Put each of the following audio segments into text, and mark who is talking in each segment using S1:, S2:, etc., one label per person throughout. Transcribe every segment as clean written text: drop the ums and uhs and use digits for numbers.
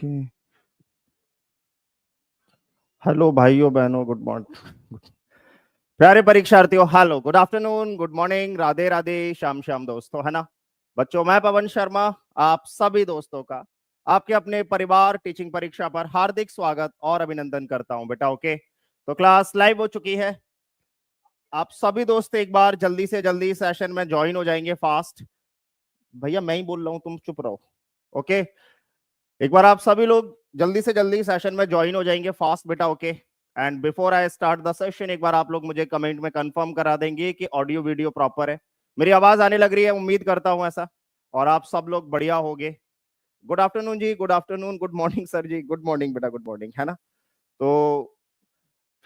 S1: Okay. Hello भाइयों बहनों, good morning प्यारे परीक्षार्थियों। Hello, good afternoon, good morning, Radhe Radhe, शाम शाम दोस्तों, है ना बच्चों। मैं पवन शर्मा आप सभी दोस्तों का आपके अपने परिवार टीचिंग परीक्षा पर हार्दिक स्वागत और अभिनंदन करता हूं बेटा। ओके, तो क्लास लाइव हो चुकी है। आप सभी दोस्त एक बार जल्दी से जल्दी सेशन में ज्वाइन हो जाएंगे फास्ट। भैया मैं ही बोल रहा हूं, तुम चुप रहो। ओके, एक बार आप सभी लोग जल्दी से जल्दी सेशन में ज्वाइन हो जाएंगे फास्ट बेटा। Okay, and before I start the session, एक बार आप लोग मुझे कमेंट में कंफर्म करा देंगे कि ऑडियो वीडियो प्रॉपर है, मेरी आवाज आने लग रही है, उम्मीद करता हूं ऐसा, और आप सब लोग बढ़िया होगे। गुड आफ्टरनून जी, good afternoon, good morning sir जी, गुड मॉर्निंग बेटा, गुड मॉर्निंग, है ना। तो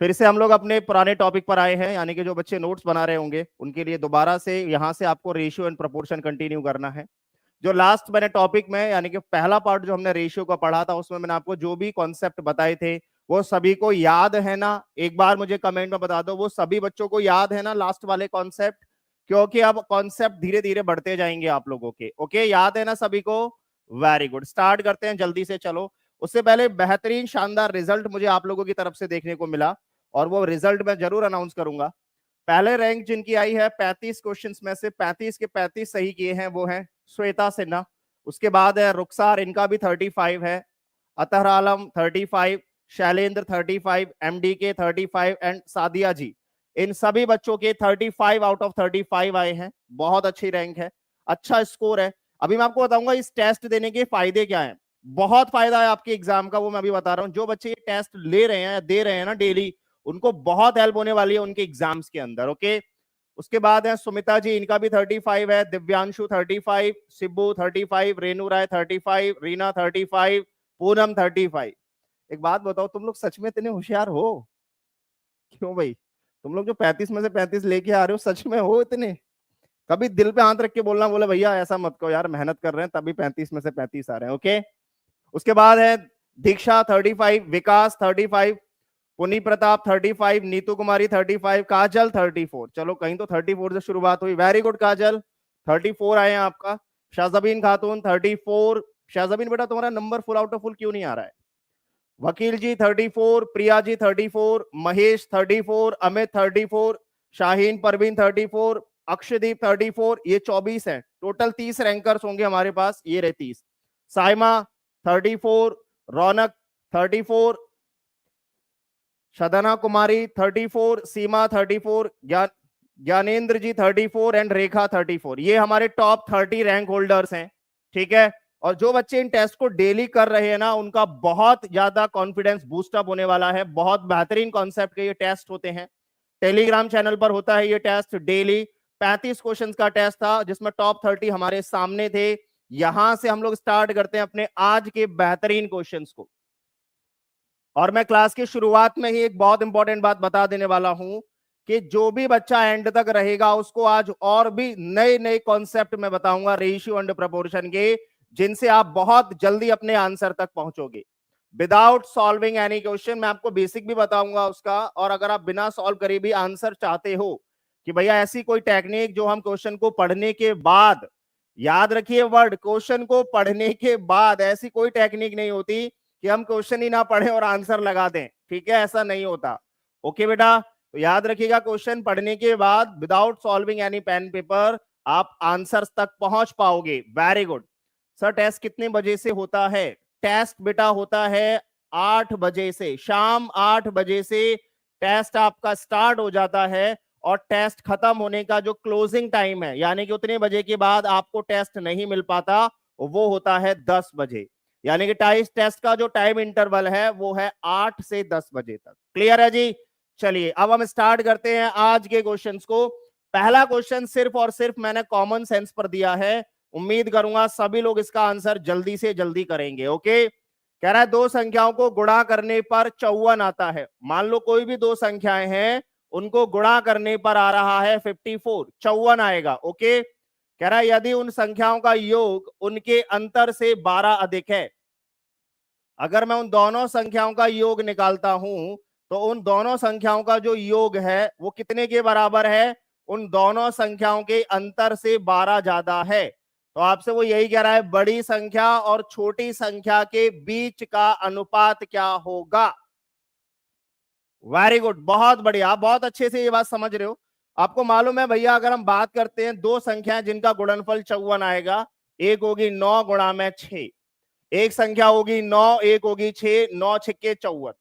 S1: फिर से हम लोग अपने पुराने टॉपिक पर आए हैं, यानी कि जो बच्चे नोट्स बना रहे होंगे उनके लिए दोबारा से यहाँ से आपको रेशियो एंड प्रोपोर्शन कंटिन्यू करना है। जो लास्ट मैंने टॉपिक में, यानी कि पहला पार्ट जो हमने रेशियो का पढ़ा था, उसमें मैंने आपको जो भी कॉन्सेप्ट बताए थे वो सभी को याद है ना। एक बार मुझे कमेंट में बता दो, वो सभी बच्चों को याद है ना लास्ट वाले कॉन्सेप्ट, क्योंकि अब कॉन्सेप्ट धीरे धीरे बढ़ते जाएंगे आप लोगों के। ओके, याद है ना सभी को? वेरी गुड, स्टार्ट करते हैं जल्दी से। चलो, उससे पहले बेहतरीन शानदार रिजल्ट मुझे आप लोगों की तरफ से देखने को मिला, और वो रिजल्ट मैं जरूर अनाउंस करूंगा। पहले रैंक जिनकी आई है 35 क्वेश्चंस में से 35 के 35 सही किए हैं, वो है श्वेता सिन्हा। उसके बाद है रुखसार, इनका भी 35 है। अतहर आलम 35, शैलेंद्र 35, एमडी के 35 एंड सादिया जी, इन सभी बच्चों के 35 आउट ऑफ 35 आए हैं। बहुत अच्छी रैंक है, अच्छा स्कोर है। अभी मैं आपको बताऊंगा इस टेस्ट देने के फायदे क्या हैं। बहुत फायदा है आपके एग्जाम का, वो मैं अभी बता रहा हूं। जो बच्चे ये टेस्ट ले रहे हैं, दे रहे हैं ना डेली, उनको बहुत हेल्प होने वाली है उनके एग्जाम्स के अंदर। ओके, उसके बाद है सुमिता जी, इनका भी 35 है। दिव्यांशु 35, शिबू 35, रेनू राय 35, रीना 35, पूनम 35। एक बात बताओ, तुम लोग सच में इतने होशियार हो? क्यों भाई, तुम लोग जो 35 में से 35 लेके आ रहे हो, सच में हो इतने? कभी दिल पे हाथ रख के बोलना, बोले भैया ऐसा मत करो यार, मेहनत कर रहे हैं तभी 35 में से 35 आ रहे हैं। ओके, उसके बाद है दीक्षा 35, विकास 35, पुनी प्रताप 35, नीतू कुमारी 35, काजल 34। चलो, कहीं तो 34 से शुरुआत हुई। वेरी गुड काजल, 34 आए हैं आपका। शाहजबीन खातून 34। शाहजबीन बेटा, तुम्हारा number full out of full क्यों नहीं आ रहा है? वकील जी 34, प्रिया जी 34, महेश 34, अमित 34, शाहीन परवीन 34, अक्षदीप 34। ये 24 है, टोटल 30 रैंकर्स होंगे हमारे पास, ये रहे 30। साइमा 34, रौनक 34, शदना कुमारी 34, सीमा 34, ज्ञानेंद्र जी 34 एंड रेखा 34। ये हमारे टॉप 30 रैंक होल्डर्स हैं, ठीक है। और जो बच्चे इन टेस्ट को डेली कर रहे हैं ना, उनका बहुत ज्यादा कॉन्फिडेंस बूस्टअप होने वाला है। बहुत बेहतरीन कॉन्सेप्ट के ये टेस्ट होते हैं। टेलीग्राम चैनल पर होता है ये टेस्ट डेली। 35 क्वेश्चन का टेस्ट था, जिसमें टॉप 30 हमारे सामने थे। यहां से हम लोग स्टार्ट करते हैं अपने आज के बेहतरीन क्वेश्चंस को। और मैं क्लास की शुरुआत में ही एक बहुत इंपॉर्टेंट बात बता देने वाला हूं कि जो भी बच्चा एंड तक रहेगा उसको आज और भी नए नए कॉन्सेप्ट मैं बताऊंगा रेशियो एंड प्रोपोर्शन के, जिनसे आप बहुत जल्दी अपने आंसर तक पहुंचोगे विदाउट सॉल्विंग एनी क्वेश्चन। मैं आपको बेसिक भी बताऊंगा उसका, और अगर आप बिना सॉल्व करे भी आंसर चाहते हो कि भैया ऐसी कोई टेक्निक जो हम क्वेश्चन को पढ़ने के बाद, याद रखिए वर्ड, क्वेश्चन को पढ़ने के बाद, ऐसी कोई टेक्निक नहीं होती कि हम क्वेश्चन ही ना पढ़ें और आंसर लगा दें, ठीक है, ऐसा नहीं होता। ओके बेटा, तो याद रखिएगा, क्वेश्चन पढ़ने के बाद without solving any pen paper आप आंसर्स तक पहुंच पाओगे। Very good. सर टेस्ट कितने बजे से होता है? टेस्ट बेटा होता है 8 बजे से, शाम 8 बजे से टेस्ट आपका स्टार्ट हो जाता है, और टेस्ट खत्म होने का जो क्लोजिंग टाइम है, यानी कि उतने बजे के बाद आपको टेस्ट नहीं मिल पाता, वो होता है 10 बजे। यानी कि टेस्ट का जो टाइम इंटरवल है वो है 8 से 10 बजे तक। क्लियर है जी? चलिए अब हम स्टार्ट करते हैं आज के क्वेश्चंस को। पहला क्वेश्चन सिर्फ और सिर्फ मैंने कॉमन सेंस पर दिया है, उम्मीद करूंगा सभी लोग इसका आंसर जल्दी से जल्दी करेंगे। ओके, कह रहा है दो संख्याओं को गुणा करने पर 54 आता है। मान लो कोई भी दो संख्याएं हैं, उनको गुणा करने पर आ रहा है 54, 54 आएगा। ओके, कह रहा है यदि उन संख्याओं का योग उनके अंतर से 12 अधिक है। अगर मैं उन दोनों संख्याओं का योग निकालता हूं तो उन दोनों संख्याओं का जो योग है वो कितने के बराबर है? उन दोनों संख्याओं के अंतर से 12 ज्यादा है। तो आपसे वो यही कह रहा है, बड़ी संख्या और छोटी संख्या के बीच का अनुपात क्या होगा। वेरी गुड, बहुत बढ़िया, आप बहुत अच्छे से ये बात समझ रहे हो। आपको मालूम है भैया, अगर हम बात करते हैं दो संख्याएं जिनका गुणनफल 54 आएगा, एक होगी 9 गुणा में 6, एक संख्या होगी 9, एक होगी 6, 9 छक्के 54।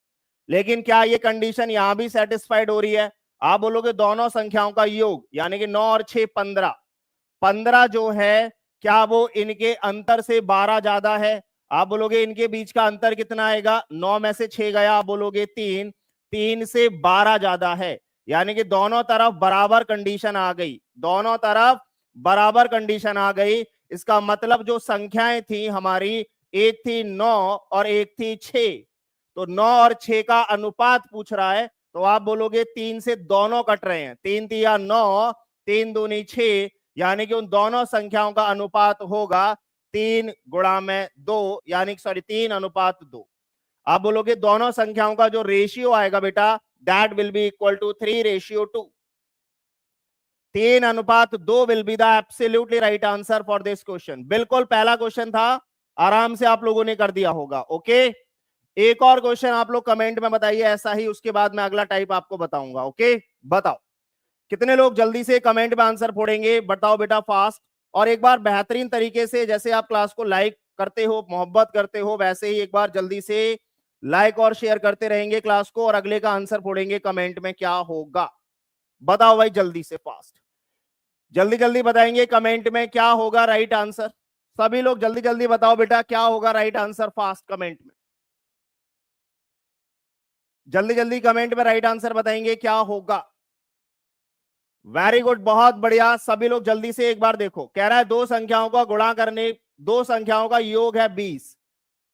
S1: लेकिन क्या ये कंडीशन यहां भी सेटिस्फाइड हो रही है? आप बोलोगे दोनों संख्याओं का योग यानी कि 9 और 6 15, 15 जो है क्या वो इनके अंतर से 12 ज्यादा है? आप बोलोगे इनके बीच का अंतर कितना आएगा? 9 में से 6 गया, आप बोलोगे 3, 3 से 12 ज्यादा है, यानी कि दोनों तरफ बराबर कंडीशन आ गई, दोनों तरफ बराबर कंडीशन आ गई। इसका मतलब जो संख्याएं थी हमारी, एक थी 9 और एक थी 6, तो 9 और 6 का अनुपात पूछ रहा है, तो आप बोलोगे 3 से दोनों कट रहे हैं, 3 तिया 9, 3 दूनी 6, यानी कि उन दोनों संख्याओं का अनुपात होगा 3 गुणा में 2, यानी 3:2। आप बोलोगे दोनों संख्याओं का जो रेशियो आएगा बेटा, that will be equal to 3:2। 3:2 will be the absolutely right answer for this question. बिल्कुल पहला क्वेश्चन था, आराम से आप लोगों ने कर दिया होगा। ओके, एक और क्वेश्चन आप लोग कमेंट में बताइए ऐसा ही, उसके बाद मैं अगला टाइप आपको बताऊंगा। ओके, बताओ कितने लोग जल्दी से कमेंट में आंसर फोड़ेंगे, बताओ बेटा फास्ट। और एक बार बेहतरीन तरीके से, जैसे आप क्लास को लाइक करते हो, मोहब्बत करते हो, वैसे ही एक बार जल्दी से लाइक और शेयर करते रहेंगे क्लास को, और अगले का आंसर फोड़ेंगे कमेंट में क्या होगा। बताओ भाई जल्दी से, फास्ट, जल्दी जल्दी बताएंगे कमेंट में क्या होगा राइट आंसर। सभी लोग जल्दी जल्दी बताओ बेटा क्या होगा राइट आंसर, फास्ट कमेंट में, जल्दी जल्दी कमेंट में राइट आंसर बताएंगे क्या होगा। वेरी गुड, बहुत बढ़िया, सभी लोग जल्दी से एक बार देखो। कह रहा है दो संख्याओं का गुणा करने, दो संख्याओं का योग है 20,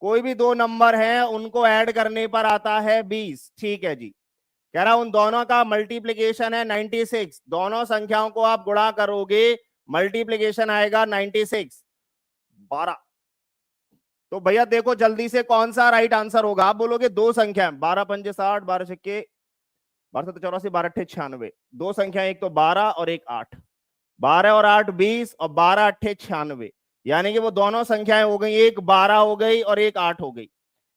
S1: कोई भी दो नंबर हैं उनको ऐड करने पर आता है 20। ठीक है जी। कह रहा उन दोनों का मल्टीप्लीकेशन है 96, दोनों संख्याओं को आप गुणा करोगे, मल्टीप्लीकेशन आएगा 96, 12। तो भैया देखो जल्दी से कौन सा राइट आंसर होगा। आप बोलोगे दो संख्या, 12 पंजे 60, 12 छक्के 12 तो 84, 12 अट्ठे 96, दो संख्या, एक तो 12 और एक 8, 12 और 8 20 और 12 अट्ठे 96, यानी कि वो दोनों संख्याएं हो गई, एक 12 हो गई और एक 8 हो गई,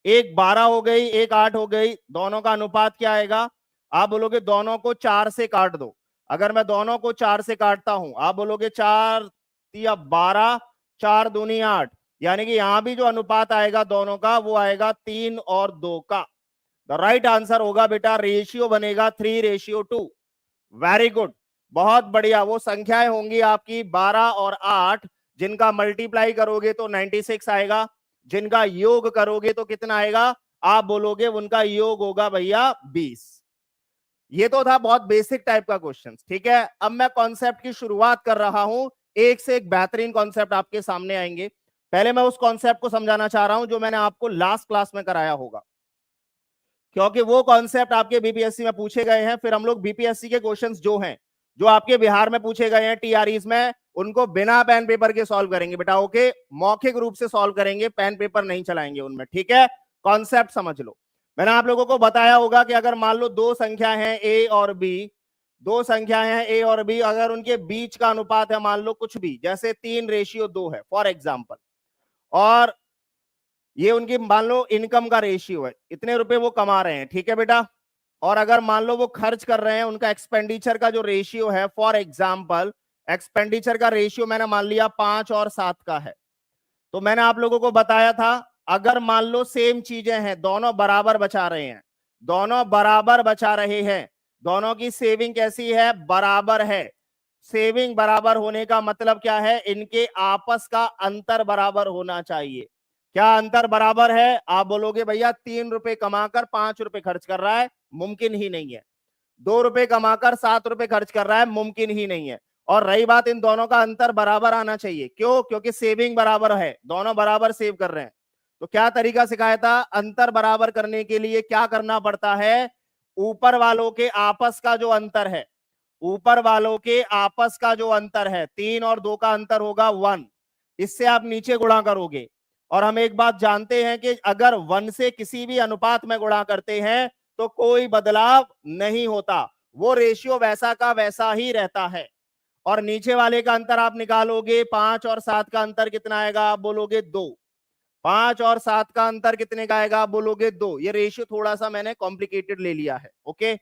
S1: एक 12 हो गई एक 8 हो गई, दोनों का अनुपात क्या आएगा? आप बोलोगे दोनों को 4 से काट दो। अगर मैं दोनों को 4 से काटता हूं, आप बोलोगे 4 या 12, 4 दूनी 8, यानी कि यहां भी जो अनुपात आएगा दोनों का वो आएगा 3 और 2 का। द राइट आंसर होगा बेटा, रेशियो बनेगा 3:2। वेरी गुड, बहुत बढ़िया। वो संख्याएं होंगी आपकी 12 और 8, जिनका मल्टीप्लाई करोगे तो 96 आएगा, जिनका योग करोगे तो कितना आएगा? आप बोलोगे उनका योग होगा भैया 20। ये तो था बहुत बेसिक टाइप का क्वेश्चन। ठीक है, अब मैं कॉन्सेप्ट की शुरुआत कर रहा हूं, एक से एक बेहतरीन कॉन्सेप्ट आपके सामने आएंगे। पहले मैं उस कॉन्सेप्ट को समझाना चाह रहा हूं जो मैंने आपको लास्ट क्लास में कराया होगा, क्योंकि वो कॉन्सेप्ट आपके बीपीएससी में पूछे गए हैं। फिर हम लोग बीपीएससी के क्वेश्चंस जो हैं, जो आपके बिहार में पूछे गए हैं टीआरईज में, उनको बिना पेन पेपर के सॉल्व करेंगे बेटा। ओके, मौखिक रूप से सॉल्व करेंगे, पेन पेपर नहीं चलाएंगे उनमें। ठीक है, कॉन्सेप्ट समझ लो। मैंने आप लोगों को बताया होगा कि अगर मान लो दो संख्या है ए और बी, दो संख्या है ए और बी, अगर उनके बीच का अनुपात है मान लो कुछ भी, जैसे 3:2 है फॉर एग्जाम्पल, और ये उनकी मान लो इनकम का रेशियो है, इतने रुपए वो कमा रहे हैं। ठीक है बेटा, और अगर मान लो वो खर्च कर रहे हैं, उनका एक्सपेंडिचर का जो रेशियो है, फॉर एग्जांपल एक्सपेंडिचर का रेशियो मैंने मान लिया 5 और 7 का है, तो मैंने आप लोगों को बताया था अगर मान लो सेम चीजें हैं, दोनों बराबर बचा रहे हैं, दोनों बराबर बचा रहे हैं, दोनों की सेविंग कैसी है? बराबर है। सेविंग बराबर होने का मतलब क्या है? इनके आपस का अंतर बराबर होना चाहिए। क्या अंतर बराबर है? आप बोलोगे भैया 3 रुपए कमाकर 5 रुपए खर्च कर रहा है, मुमकिन ही नहीं है। 2 रुपए कमाकर 7 रुपए खर्च कर रहा है, मुमकिन ही नहीं है। और रही बात, इन दोनों का अंतर बराबर आना चाहिए। क्यों? क्योंकि सेविंग बराबर है, दोनों बराबर सेव कर रहे हैं। तो क्या तरीका सिखाया था? अंतर बराबर करने के लिए क्या करना पड़ता है? ऊपर वालों के आपस का जो अंतर है, ऊपर वालों के आपस का जो अंतर है, 3 और 2 का अंतर होगा 1, इससे आप नीचे गुणा करोगे। और हम एक बात जानते हैं कि अगर 1 से किसी भी अनुपात में गुणा करते हैं तो कोई बदलाव नहीं होता, वो रेशियो वैसा का वैसा ही रहता है। और नीचे वाले का अंतर आप निकालोगे, 5 और 7 का अंतर कितना आएगा, आप बोलोगे 2। 5 और 7 का अंतर कितने का आएगा, आप बोलोगे 2। ये रेशियो थोड़ा सा मैंने कॉम्प्लिकेटेड ले लिया है। ओके,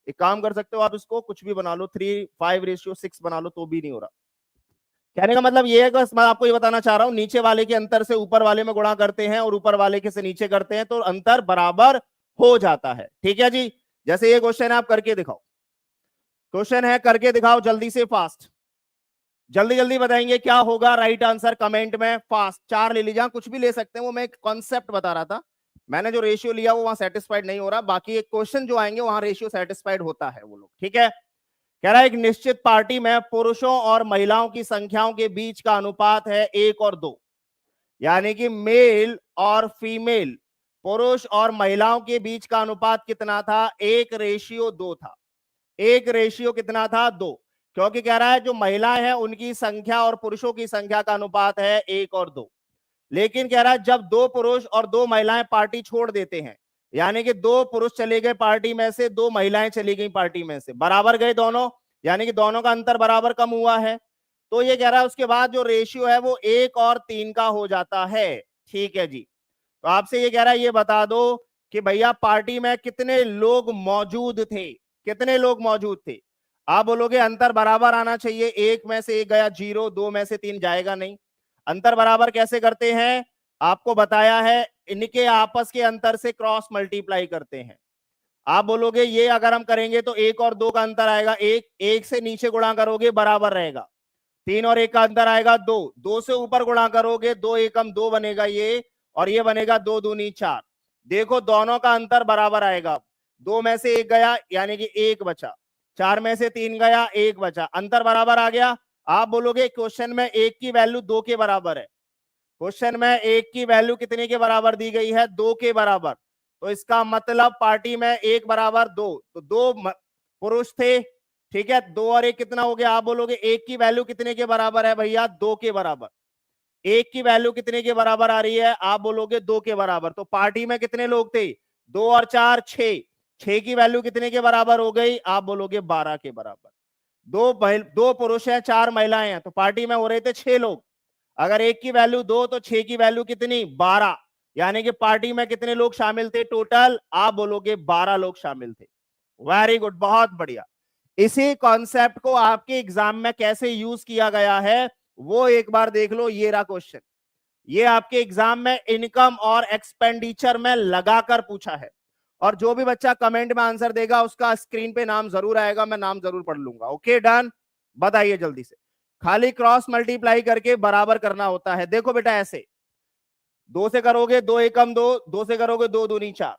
S1: एक काम कर सकते हो आप, इसको कुछ भी बना लो, 3:5:6 बना लो तो भी नहीं हो रहा। कहने का मतलब ये है कि मैं आपको ये बताना चाह रहा हूं, नीचे वाले के अंतर से ऊपर वाले में गुणा करते हैं और ऊपर वाले के से नीचे करते हैं तो अंतर बराबर हो जाता है। ठीक है जी, जैसे ये क्वेश्चन है, आप करके दिखाओ। क्वेश्चन है, करके दिखाओ जल्दी से, फास्ट, जल्दी जल्दी बताएंगे क्या होगा। राइट आंसर कमेंट में फास्ट। 4 ले लीजिए, कुछ भी ले सकते हैं, वो मैं एक कॉन्सेप्ट बता रहा था। मैंने जो रेशियो लिया वो वहां सेटिस्फाइड नहीं हो रहा, बाकी एक क्वेश्चन जो आएंगे वहां रेशियो सेटिस्फाइड होता है वो लोग। ठीक है, कह रहा है एक निश्चित पार्टी में पुरुषों और महिलाओं की संख्याओं के बीच का अनुपात है 1 और 2, यानी कि मेल और फीमेल, पुरुष और महिलाओं के बीच का अनुपात कितना था, 1:2 था। 1:2 कितना था, 2, क्योंकि कह रहा है जो महिलाएं हैं उनकी संख्या और पुरुषों की संख्या का अनुपात है 1 और 2। लेकिन कह रहा है जब 2 पुरुष और 2 महिलाएं पार्टी छोड़ देते हैं, यानी कि 2 पुरुष चले गए पार्टी में से, 2 महिलाएं चली गई पार्टी में से, बराबर गए दोनों, यानी कि दोनों का अंतर बराबर कम हुआ है, तो ये कह रहा है उसके बाद जो रेशियो है वो 1 और 3 का हो जाता है। ठीक है जी, तो आपसे ये कह रहा है ये बता दो कि भैया पार्टी में कितने लोग मौजूद थे, कितने लोग मौजूद थे। आप बोलोगे अंतर बराबर आना चाहिए, 1 में से 1 गया 0, 2 में से 3 जाएगा नहीं। अंतर बराबर कैसे करते हैं, आपको बताया है, इनके आपस के अंतर से क्रॉस मल्टीप्लाई करते हैं। आप बोलोगे ये अगर हम करेंगे तो 1 और 2 का अंतर आएगा 1, 1 से नीचे गुणा करोगे बराबर रहेगा, 3 और 1 का अंतर आएगा 2, 2 से ऊपर गुणा करोगे 2 एकम 2 बनेगा ये, और ये बनेगा 2 दूनी 4। देखो दोनों का अंतर बराबर आएगा, 2 में से 1 गया यानी कि 1 बचा, 4 में से 3 गया 1 बचा, अंतर बराबर आ गया। आप बोलोगे क्वेश्चन में 1 की वैल्यू 2 के बराबर है, क्वेश्चन में 1 की वैल्यू कितने के बराबर दी गई है, 2 के बराबर, तो इसका मतलब पार्टी में 1 बराबर 2, तो 2 पुरुष थे। ठीक है, 2 और 1 कितना हो गया, आप बोलोगे 1 की वैल्यू कितने के बराबर है भैया, 2 के बराबर। 1 की वैल्यू कितने के बराबर आ रही है, आप बोलोगे 2 के बराबर। तो पार्टी में कितने लोग थे, 2 और 4 6, 6 की वैल्यू कितने के बराबर हो गई, आप बोलोगे 12 के बराबर। दो पुरुष हैं 4 महिलाएं हैं, तो पार्टी में हो रहे थे 6 लोग। अगर 1 की वैल्यू 2 तो 6 की वैल्यू कितनी, 12, यानी कि पार्टी में कितने लोग शामिल थे टोटल, आप बोलोगे 12 लोग शामिल थे। वेरी गुड, बहुत बढ़िया। इसी कॉन्सेप्ट को आपके एग्जाम में कैसे यूज किया गया है वो एक बार देख लो। ये रहा क्वेश्चन, ये आपके एग्जाम में इनकम और एक्सपेंडिचर में लगाकर पूछा है, और जो भी बच्चा कमेंट में आंसर देगा उसका स्क्रीन पे नाम जरूर आएगा, मैं नाम जरूर पढ़ लूंगा। ओके डन, बताइए जल्दी से। खाली क्रॉस मल्टीप्लाई करके बराबर करना होता है। देखो बेटा ऐसे, 2 से करोगे 2 एकम 2, 2 से करोगे 2 दूनी 4।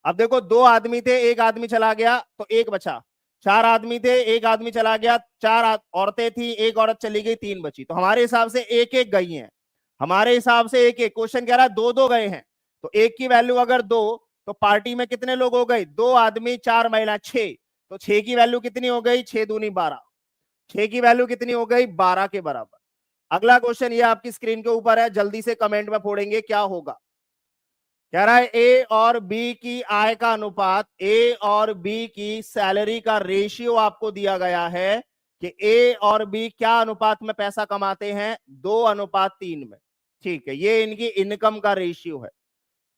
S1: अब देखो 2 आदमी थे, 1 आदमी चला गया तो 1 बचा, 4 आदमी थे, 1 आदमी चला गया, 4 औरतें थी, 1 औरत चली गई, 3 बची, तो हमारे हिसाब से 1-1 गई हैं, हमारे हिसाब से 1-1। क्वेश्चन कह रहा है 2-2 गए हैं, तो 1 की वैल्यू अगर 2, तो पार्टी में कितने लोग हो गए, 2 आदमी 4 महिला 6, तो 6 की वैल्यू कितनी हो गई, 6 दूनी 12, 6 की वैल्यू कितनी हो गई, 12 के बराबर। अगला क्वेश्चन ये आपकी स्क्रीन के ऊपर है, जल्दी से कमेंट में फोड़ेंगे क्या होगा। कह रहा है ए और बी की आय का अनुपात, ए और बी की सैलरी का रेशियो आपको दिया गया है कि ए और बी क्या अनुपात में पैसा कमाते हैं, 2:3 में। ठीक है, ये इनकी इनकम का रेशियो है,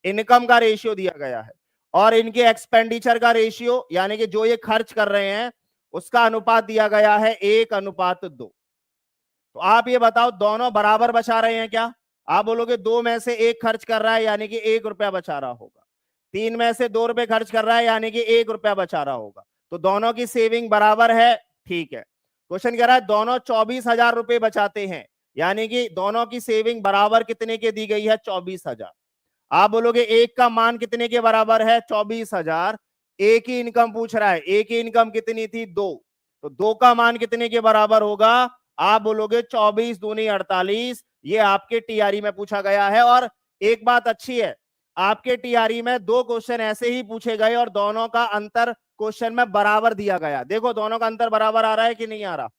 S1: इनकम का रेशियो दिया गया है, और इनके एक्सपेंडिचर का रेशियो यानी कि जो ये खर्च कर रहे हैं उसका अनुपात दिया गया है 1:2। तो आप ये बताओ दोनों बराबर बचा रहे हैं क्या, आप बोलोगे 2 में से 1 खर्च कर रहा है यानी कि 1 रुपया बचा रहा होगा, 3 में से 2 रुपए खर्च कर रहा है यानी कि 1 रुपया बचा रहा होगा, तो दोनों की सेविंग बराबर है। ठीक है, क्वेश्चन कह रहा है दोनों 24,000 रुपए बचाते हैं, यानी कि दोनों की सेविंग बराबर कितने के दी गई है, 24,000। आप बोलोगे एक का मान कितने के बराबर है, 24,000। एक ही इनकम पूछ रहा है, एक ही इनकम कितनी थी, 2, तो 2 का मान कितने के बराबर होगा, आप बोलोगे 24 दूनी 48। ये आपके टीआरई में पूछा गया है, और एक बात अच्छी है, आपके टीआरई में 2 क्वेश्चन ऐसे ही पूछे गए और दोनों का अंतर क्वेश्चन में बराबर दिया गया। देखो दोनों का अंतर बराबर आ रहा है कि नहीं आ रहा,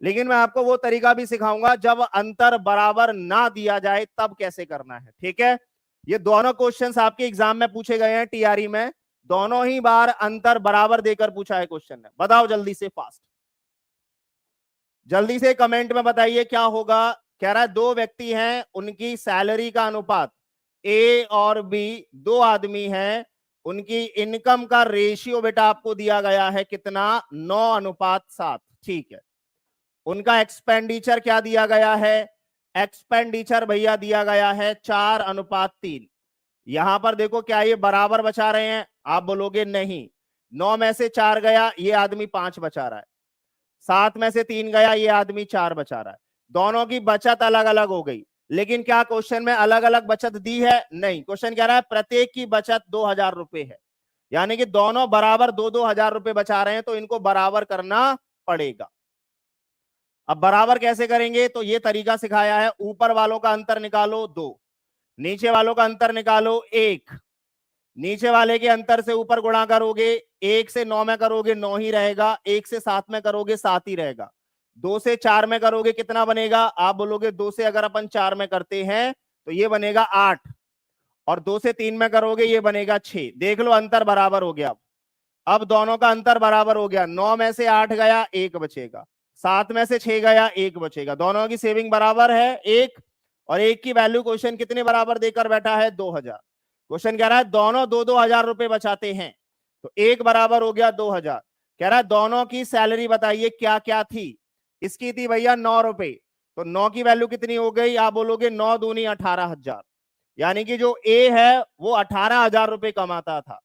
S1: लेकिन मैं आपको वो तरीका भी सिखाऊंगा जब अंतर बराबर ना दिया जाए तब कैसे करना है। ठीक है, ये दोनों क्वेश्चंस आपके एग्जाम में पूछे गए हैं टीआरई में, दोनों ही बार अंतर बराबर देकर पूछा है क्वेश्चन ने। बताओ जल्दी से फास्ट। जल्दी से कमेंट में बताइए क्या होगा। कह रहा है दो व्यक्ति हैं, उनकी सैलरी का अनुपात ए और बी, दो आदमी हैं, उनकी इनकम का रेशियो बेटा आपको दिया गया है कितना, 9:7। ठीक है। उनका एक्सपेंडिचर क्या दिया गया है, एक्सपेंडिचर भैया दिया गया है 4:3। यहां पर देखो क्या ये बराबर बचा रहे हैं, आप बोलोगे नहीं, 9 में से 4 गया, ये आदमी 5 बचा रहा है, 7 में से 3 गया, ये आदमी 4 बचा रहा है। दोनों की बचत अलग अलग हो गई, लेकिन क्या क्वेश्चन में अलग अलग बचत दी है, नहीं। क्वेश्चन कह रहा है प्रत्येक की बचत 2,000 रुपए है, यानी कि दोनों बराबर 2-2 हजार रुपए बचा रहे हैं, तो इनको बराबर करना पड़ेगा। अब बराबर कैसे करेंगे, तो ये तरीका सिखाया है। ऊपर वालों का अंतर निकालो 2, नीचे वालों का अंतर निकालो 1, नीचे वाले के अंतर से ऊपर गुणा करोगे, 1 से 9 में करोगे 9 ही रहेगा, 1 से 7 में करोगे 7 ही रहेगा, 2 से 4 में करोगे कितना बनेगा, आप बोलोगे 2 से अगर अपन 4 में करते हैं तो ये बनेगा 8, और 2 से 3 में करोगे ये बनेगा 6। देख लो अंतर बराबर हो गया। अब दोनों का अंतर बराबर हो गया, 9 में से 8 गया 1 बचेगा, 7 में से 6 गया 1 बचेगा, दोनों की सेविंग बराबर है 1, और 1 की वैल्यू क्वेश्चन कितने बराबर देकर बैठा है, 2,000। क्वेश्चन कह रहा है दोनों 2-2 हजार रुपए बचाते हैं, तो 1 बराबर हो गया 2,000। कह रहा है दोनों की सैलरी बताइए क्या क्या थी, इसकी थी भैया 9 रुपए, तो 9 की वैल्यू कितनी हो गई, आप बोलोगे 9 दूनी 18,000, यानी कि जो ए है वो 18,000 रुपए कमाता था।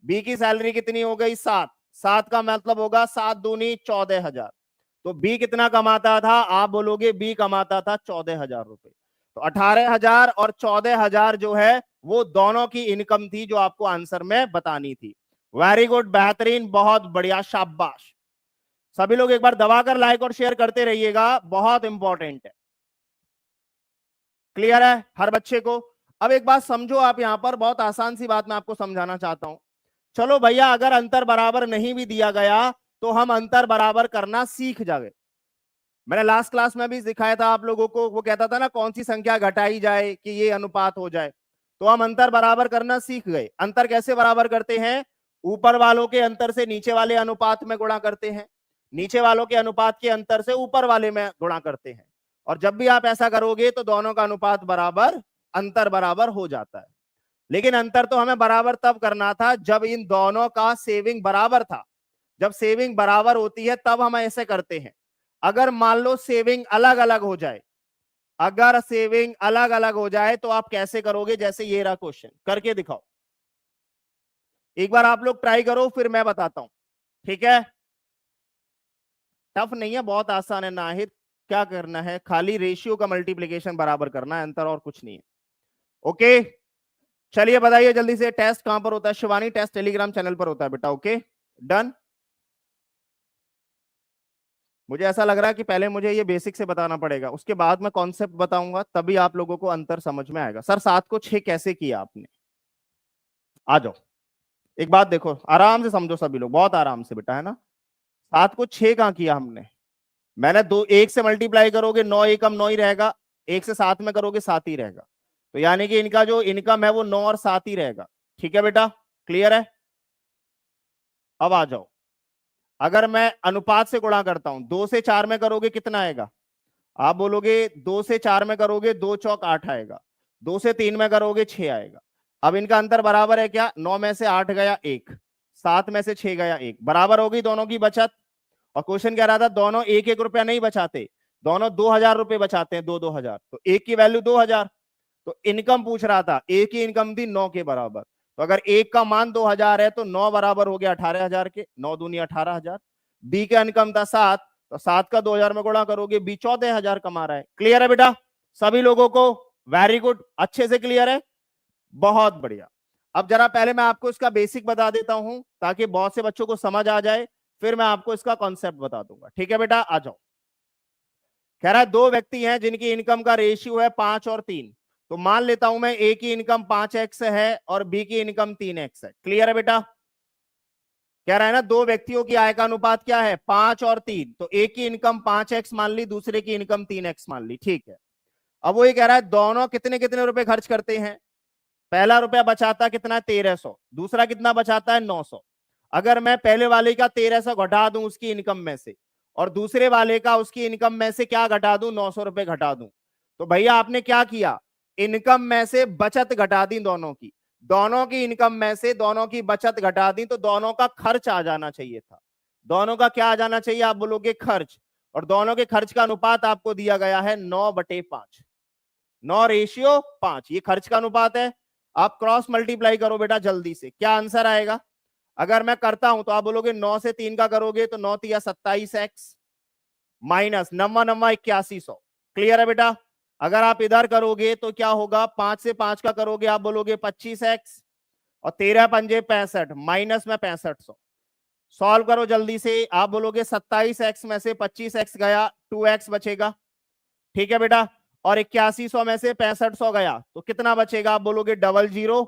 S1: बी की सैलरी कितनी हो गई 7, 7 का मतलब होगा 7 दूनी 14,000, तो बी कितना कमाता था, आप बोलोगे बी कमाता था 14,000 रुपए। तो 18,000 और 14,000 जो है वो दोनों की इनकम थी, जो आपको आंसर में बतानी थी। वेरी गुड, बेहतरीन, बहुत बढ़िया, शाबाश। सभी लोग एक बार दबाकर लाइक और शेयर करते रहिएगा, बहुत इंपॉर्टेंट है। क्लियर है हर बच्चे को। अब एक बात समझो आप, यहां पर बहुत आसान सी बात मैं आपको समझाना चाहता हूं। चलो भैया अगर अंतर बराबर नहीं भी दिया गया तो हम अंतर बराबर करना सीख जाए। मैंने लास्ट क्लास में भी सिखाया था आप लोगों को, वो कहता था ना कौन सी संख्या घटाई जाए कि ये अनुपात हो जाए, तो हम अंतर बराबर करना सीख गए। अंतर कैसे बराबर करते हैं, ऊपर वालों के अंतर से नीचे वाले अनुपात में गुणा करते हैं, नीचे वालों के अनुपात के अंतर से ऊपर वाले में गुणा करते हैं, और जब भी आप ऐसा करोगे तो दोनों का अनुपात बराबर, अंतर बराबर हो जाता है। लेकिन अंतर तो हमें बराबर तब करना था जब इन दोनों का सेविंग बराबर था। जब सेविंग बराबर होती है तब हम ऐसे करते हैं। अगर मान लो सेविंग अलग अलग हो जाए, अगर सेविंग अलग अलग हो जाए तो आप कैसे करोगे, जैसे ये रहा क्वेश्चन, करके दिखाओ एक बार, आप लोग ट्राई करो फिर मैं बताता हूं, ठीक है। टफ नहीं है, बहुत आसान है नाहिद। क्या करना है, खाली रेशियो का मल्टीप्लीकेशन बराबर करना है, अंतर और कुछ नहीं है। ओके चलिए बताइए जल्दी से, टेस्ट कहां पर होता है, शिवानी टेस्ट टेलीग्राम चैनल पर होता है बेटा। Okay done. मुझे ऐसा लग रहा है कि पहले मुझे ये बेसिक से बताना पड़ेगा, उसके बाद मैं कॉन्सेप्ट बताऊंगा, तभी आप लोगों को अंतर समझ में आएगा। सर 7 को 6 कैसे किया आपने, आ जाओ एक बात देखो, आराम से समझो सभी लोग, बहुत आराम से बेटा, है ना। 7 को 6 कहां किया हमने, मैंने 1 से मल्टीप्लाई करोगे 9 एकम 9 ही रहेगा, 1 से 7 में करोगे 7 ही रहेगा, तो यानी कि इनका जो इनकम है वो 9 और 7 ही रहेगा। ठीक है बेटा, क्लियर है। अब आ जाओ, अगर मैं अनुपात से गुणा करता हूं, 2 से 4 में करोगे कितना आएगा, आप बोलोगे 2 से 4 में करोगे 2 चौक 8 आएगा, 2 से 3 में करोगे 6 आएगा। अब इनका अंतर बराबर है क्या, 9 में से 8 गया 1, 7 में से 6 गया 1, बराबर होगी दोनों की बचत। और क्वेश्चन कह रहा था दोनों 1-1 रुपया नहीं बचाते, दोनों 2,000 रुपए बचाते हैं, 2-2 हजार, तो एक की वैल्यू 2,000। तो इनकम पूछ रहा था, एक ही इनकम थी 9 के बराबर, तो अगर एक का मान 2,000 है तो 9 बराबर हो गया 18,000 के, 9 दूनी 18,000। बी का इनकम था 7, तो 7 का 2,000 में गुणा करोगे, बी 14,000 कमा रहा है। क्लियर है बेटा सभी लोगों को, वेरी गुड, अच्छे से क्लियर है, बहुत बढ़िया। अब जरा पहले मैं आपको इसका बेसिक बता देता हूं ताकि बहुत से बच्चों को समझ आ जाए, फिर मैं आपको इसका कॉन्सेप्ट बता दूंगा। ठीक है बेटा, आ जाओ। कह रहा है दो व्यक्ति हैं जिनकी इनकम का रेशियो है 5 और 3, तो मान लेता हूं मैं ए की इनकम 5x है और बी की इनकम 3x है। क्लियर है बेटा, कह रहा है ना दो व्यक्तियों की आय का अनुपात क्या है, 5 और 3, तो एक की इनकम 5x मान ली, दूसरे की इनकम 3x मान ली। ठीक है, अब वो ये कह रहा है दोनों कितने कितने रुपए खर्च करते हैं, पहला रुपया बचाता कितना है 1,300, दूसरा कितना बचाता है 900। अगर मैं पहले वाले का 1,300 घटा दूं उसकी इनकम में से और दूसरे वाले का उसकी इनकम में से क्या घटा दूं, 900 रुपए घटा दूं। तो भैया आपने क्या किया, इनकम में से बचत घटा दी, दोनों की इनकम में से दोनों की बचत घटा दी, तो दोनों का खर्च आ जाना चाहिए था। दोनों का क्या आ जाना चाहिए, आप बोलोगे खर्च, और दोनों के खर्च का अनुपात आपको दिया गया है 9/5, 9:5। ये खर्च का अनुपात है। आप क्रॉस मल्टीप्लाई करो बेटा जल्दी से, क्या आंसर आएगा। अगर मैं करता हूं तो आप बोलोगे 9 से 3 का करोगे तो 9 तिया 27x माइनस नम्मा 8100। क्लियर है बेटा। अगर आप इधर करोगे तो क्या होगा, 5 से 5 का करोगे आप बोलोगे 25x, और 13 पंजे 65 माइनस में 6500। सॉल्व करो जल्दी से, आप बोलोगे 27x में से 25x गया, 2x बचेगा। ठीक है बेटा, और 8100 में से 6500 गया तो कितना बचेगा, आप बोलोगे 00।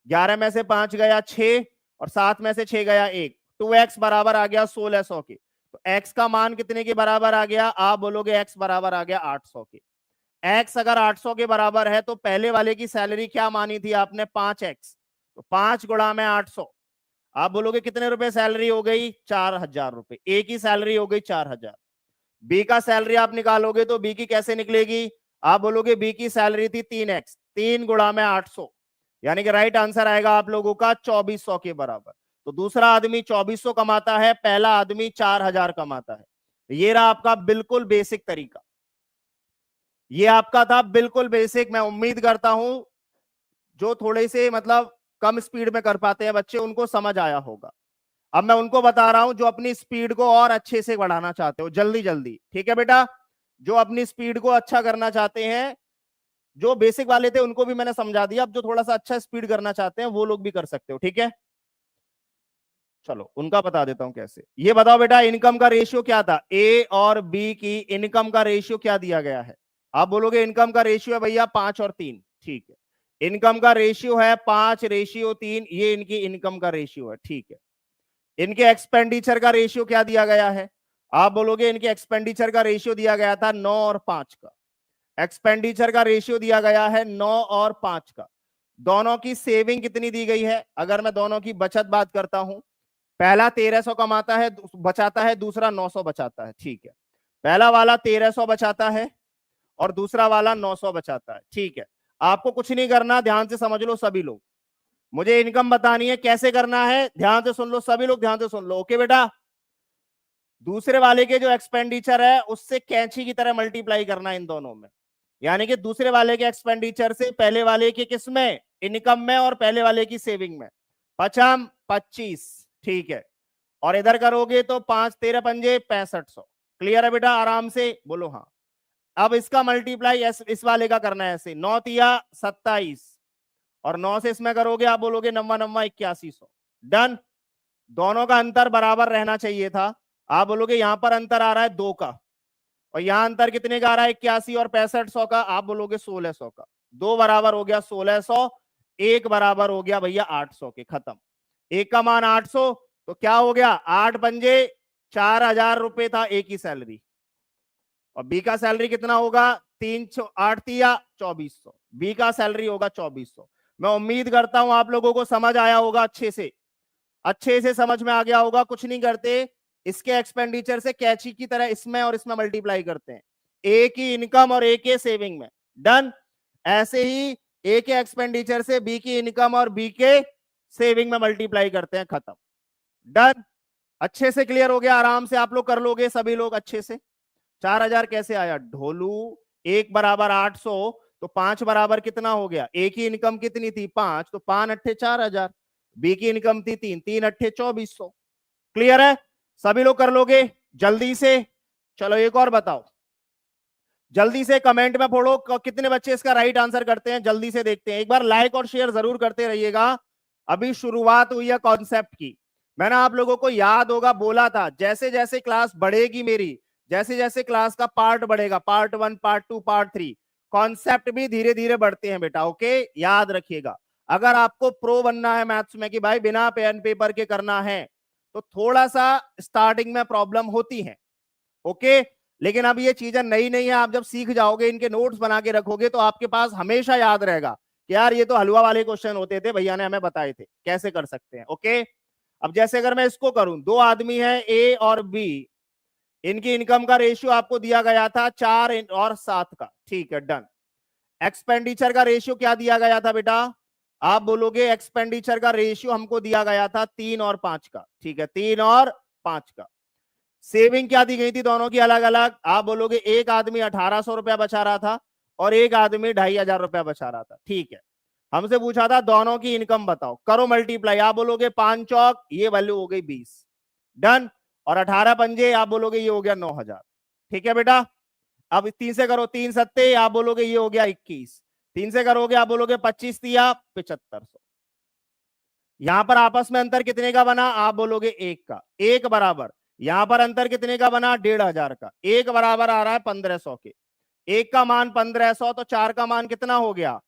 S1: 11 में से 5 गया 6, और 7 में से 6 गया 1, 2x बराबर आ गया 1600 के। तो x का मान कितने के बराबर आ गया, आप बोलोगे x बराबर आ गया 800 के। x अगर 800 के बराबर है तो पहले वाले की सैलरी क्या मानी थी आपने, 5x, तो 5 गुणा में 800, आप बोलोगे कितने रुपए सैलरी हो गई, 4000 रुपए। ए की सैलरी हो गई 4000। बी का सैलरी आप निकालोगे तो बी की कैसे निकलेगी, आप बोलोगे बी की सैलरी थी 3x, 3 गुणा में 800, यानी कि राइट आंसर आएगा आप लोगों का 2400 के बराबर। तो दूसरा आदमी 2400 कमाता है, पहला आदमी 4000 कमाता है। ये रहा आपका बिल्कुल बेसिक तरीका, ये आपका था बिल्कुल बेसिक। मैं उम्मीद करता हूं जो थोड़े से मतलब कम स्पीड में कर पाते हैं बच्चे, उनको समझ आया होगा। अब मैं उनको बता रहा हूं जो अपनी स्पीड को और अच्छे से बढ़ाना चाहते हो, जल्दी जल्दी। ठीक है बेटा, जो अपनी स्पीड को अच्छा करना चाहते हैं, जो बेसिक वाले थे उनको भी मैंने समझा दिया, अब जो थोड़ा सा अच्छा स्पीड करना चाहते हैं वो लोग भी कर सकते हो। ठीक है, चलो उनका बता देता हूं कैसे। ये बताओ बेटा, इनकम का रेशियो क्या था, ए और बी की इनकम का रेशियो क्या दिया गया है। आप बोलोगे इनकम का रेशियो है भैया 5 और 3। ठीक है, इनकम का रेशियो है 5:3, ये इनकी इनकम का रेशियो है। ठीक है, इनके एक्सपेंडिचर का रेशियो क्या दिया गया है, आप बोलोगे इनके एक्सपेंडिचर का रेशियो दिया गया था 9 और 5 का। एक्सपेंडिचर का रेशियो दिया गया है 9 और 5 का। दोनों की सेविंग कितनी दी गई है, अगर मैं दोनों की बचत बात करता हूं, पहला 1300 कमाता है बचाता है, दूसरा 900 बचाता है। ठीक है, पहला वाला 1300 बचाता है और दूसरा वाला 900 बचाता है। ठीक है, आपको कुछ नहीं करना, ध्यान से समझ लो सभी लोग। मुझे इनकम बतानी है, कैसे करना है, ध्यान से सुन लो सभी लोग, ध्यान से सुन लो। ओके बेटा, दूसरे वाले के जो एक्सपेंडिचर है उससे कैंची की तरह मल्टीप्लाई करना इन दोनों में, यानी कि दूसरे वाले के एक्सपेंडिचर से पहले वाले के किस में, इनकम में, और पहले वाले की सेविंग में। 25। ठीक है, और इधर करोगे तो 5 13 पंजे 6500। क्लियर है बेटा, आराम से बोलो हाँ। अब इसका मल्टीप्लाई इस वाले का करना है ऐसे, 9 तिया 27, और 9 से इसमें करोगे आप बोलोगे नम्मा 8100। डन। दोनों का अंतर बराबर रहना चाहिए था, आप बोलोगे यहां पर अंतर आ रहा है 2 का, और यहां अंतर कितने का आ रहा है 81 और 6500 का, आप बोलोगे 1600 का। 2 बराबर हो गया 1600, 1 बराबर हो गया भैया 800 के। खत्म। एक का मान 800, तो क्या हो गया, 8 पंजे 4000 रुपए था ए की सैलरी, और बी का सैलरी कितना होगा, 8 तिया 2400, बी का सैलरी होगा 2400। मैं उम्मीद करता हूं आप लोगों को समझ आया होगा, अच्छे से समझ में आ गया होगा। कुछ नहीं करते, इसके एक्सपेंडिचर से कैची की तरह इसमें और इसमें मल्टीप्लाई करते हैं, ए की इनकम और ए के सेविंग में। डन। ऐसे ही ए के एक्सपेंडिचर से बी की इनकम और बी के सेविंग में मल्टीप्लाई करते हैं। खत्म। डन। अच्छे से क्लियर हो गया, आराम से आप लोग कर लोगे सभी लोग अच्छे से। 4000 कैसे आया ढोलू, 1 बराबर 800, तो 5 बराबर कितना हो गया, ए की इनकम कितनी थी 5, तो 5 अट्ठे 4000, बी की इनकम थी 3, 3 अट्ठे 2400। क्लियर है, सभी लोग कर लोगे जल्दी से। चलो एक और बताओ, जल्दी से कमेंट में पढ़ो कितने बच्चे इसका राइट आंसर करते हैं, जल्दी से देखते हैं। एक बार लाइक और शेयर जरूर करते रहिएगा, अभी शुरुआत हुई है कॉन्सेप्ट की। मैंने आप लोगों को याद होगा बोला था, जैसे जैसे क्लास बढ़ेगी मेरी, जैसे जैसे क्लास का पार्ट बढ़ेगा, पार्ट 1 पार्ट 2 पार्ट 3, कॉन्सेप्ट भी धीरे धीरे बढ़ते हैं बेटा। ओके, याद रखिएगा। अगर आपको प्रो बनना है मैथ्स में कि भाई बिना पेन पेपर के करना है, तो थोड़ा सा स्टार्टिंग में प्रॉब्लम होती है। ओके, लेकिन अब ये चीजें नई नई है, आप जब सीख जाओगे, इनके नोट्स बना के रखोगे, तो आपके पास हमेशा याद रहेगा कि यार ये तो हलवा वाले क्वेश्चन होते थे, भैया ने हमें बताए थे कैसे कर सकते हैं। ओके, अब जैसे अगर मैं इसको करूं, दो आदमी है ए और बी, इनकी इनकम का रेशियो आपको दिया गया था 4 और 7 का, ठीक है, डन। एक्सपेंडिचर का रेशियो क्या दिया गया था बेटा? आप बोलोगे एक्सपेंडिचर का रेशियो हमको दिया गया था 3 और 5 का, ठीक है, 3 और 5 का। सेविंग क्या दी गई थी दोनों की अलग अलग? आप बोलोगे एक आदमी 1800 रुपया बचा रहा था और एक आदमी 2500 रुपया बचा रहा था, ठीक है। हमसे पूछा था दोनों की इनकम बताओ, करो मल्टीप्लाई। आप बोलोगे 5 चौक, ये वैल्यू हो गई 20, डन। और 18 पंजे आप बोलोगे ये हो गया 9000, ठीक है बेटा। अब 3 से करो, 3 सत्ते आप बोलोगे ये हो गया 21, 3 से करोगे आप बोलोगे 25 दिया 7500। यहां पर आपस में अंतर कितने का बना? आप बोलोगे 1 का, 1 बराबर यहां पर अंतर कितने का बना? 1500 का। 1 बराबर आ रहा है 1500 के। 1 का मान 1500 तो 4 का मान कितना हो गया?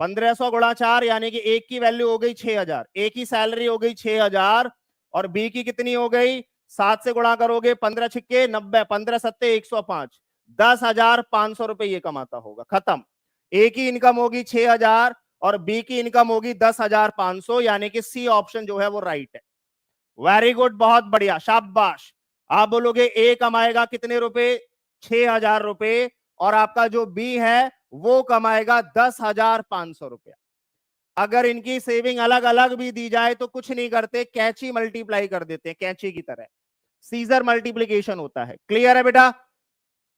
S1: 1500 गुणा 4 यानी कि 1 की वैल्यू हो गई 6000, एक की सैलरी हो गई 6000 और बी की कितनी हो गई? 7 से गुणा करोगे 15 छिक्के 90, 15 सत्ते 105, 10,500 रुपए ये कमाता होगा, खत्म। ए की इनकम होगी 6000 और बी की इनकम होगी 10,500, यानी कि सी ऑप्शन जो है वो राइट है। वेरी गुड, बहुत बढ़िया, शाबाश। आप बोलोगे ए कमाएगा कितने रुपए? 6000 रुपए और आपका जो बी है वो कमाएगा 10,500 रुपया। अगर इनकी सेविंग अलग अलग भी दी जाए तो कुछ नहीं करते, कैंची मल्टीप्लाई कर देते हैं, कैंची की तरह सीजर मल्टीप्लीकेशन होता है। क्लियर है बेटा?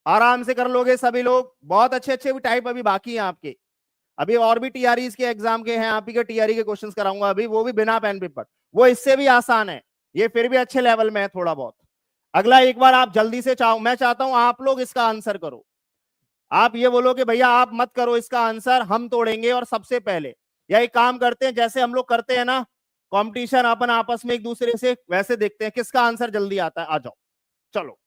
S1: आराम से कर लोगे सभी लोग। बहुत अच्छे अच्छे भी टाइप अभी बाकी हैं आपके, अभी और भी टीआरई के एग्जाम के हैं, आप ही के टीआरई के क्वेश्चंस कराऊंगा अभी, वो भी बिना पेन पेपर, वो इससे भी आसान है, ये फिर भी अच्छे लेवल में है थोड़ा बहुत। अगला एक बार आप जल्दी से मैं चाहता हूं आप लोग इसका आंसर करो। आप ये बोलो कि भैया आप मत करो इसका आंसर, हम तोड़ेंगे और सबसे पहले, या एक काम करते हैं जैसे हम लोग करते हैं ना कंपटीशन अपन आपस में एक दूसरे से, वैसे देखते हैं किसका आंसर जल्दी आता है। आ जाओ, चलो।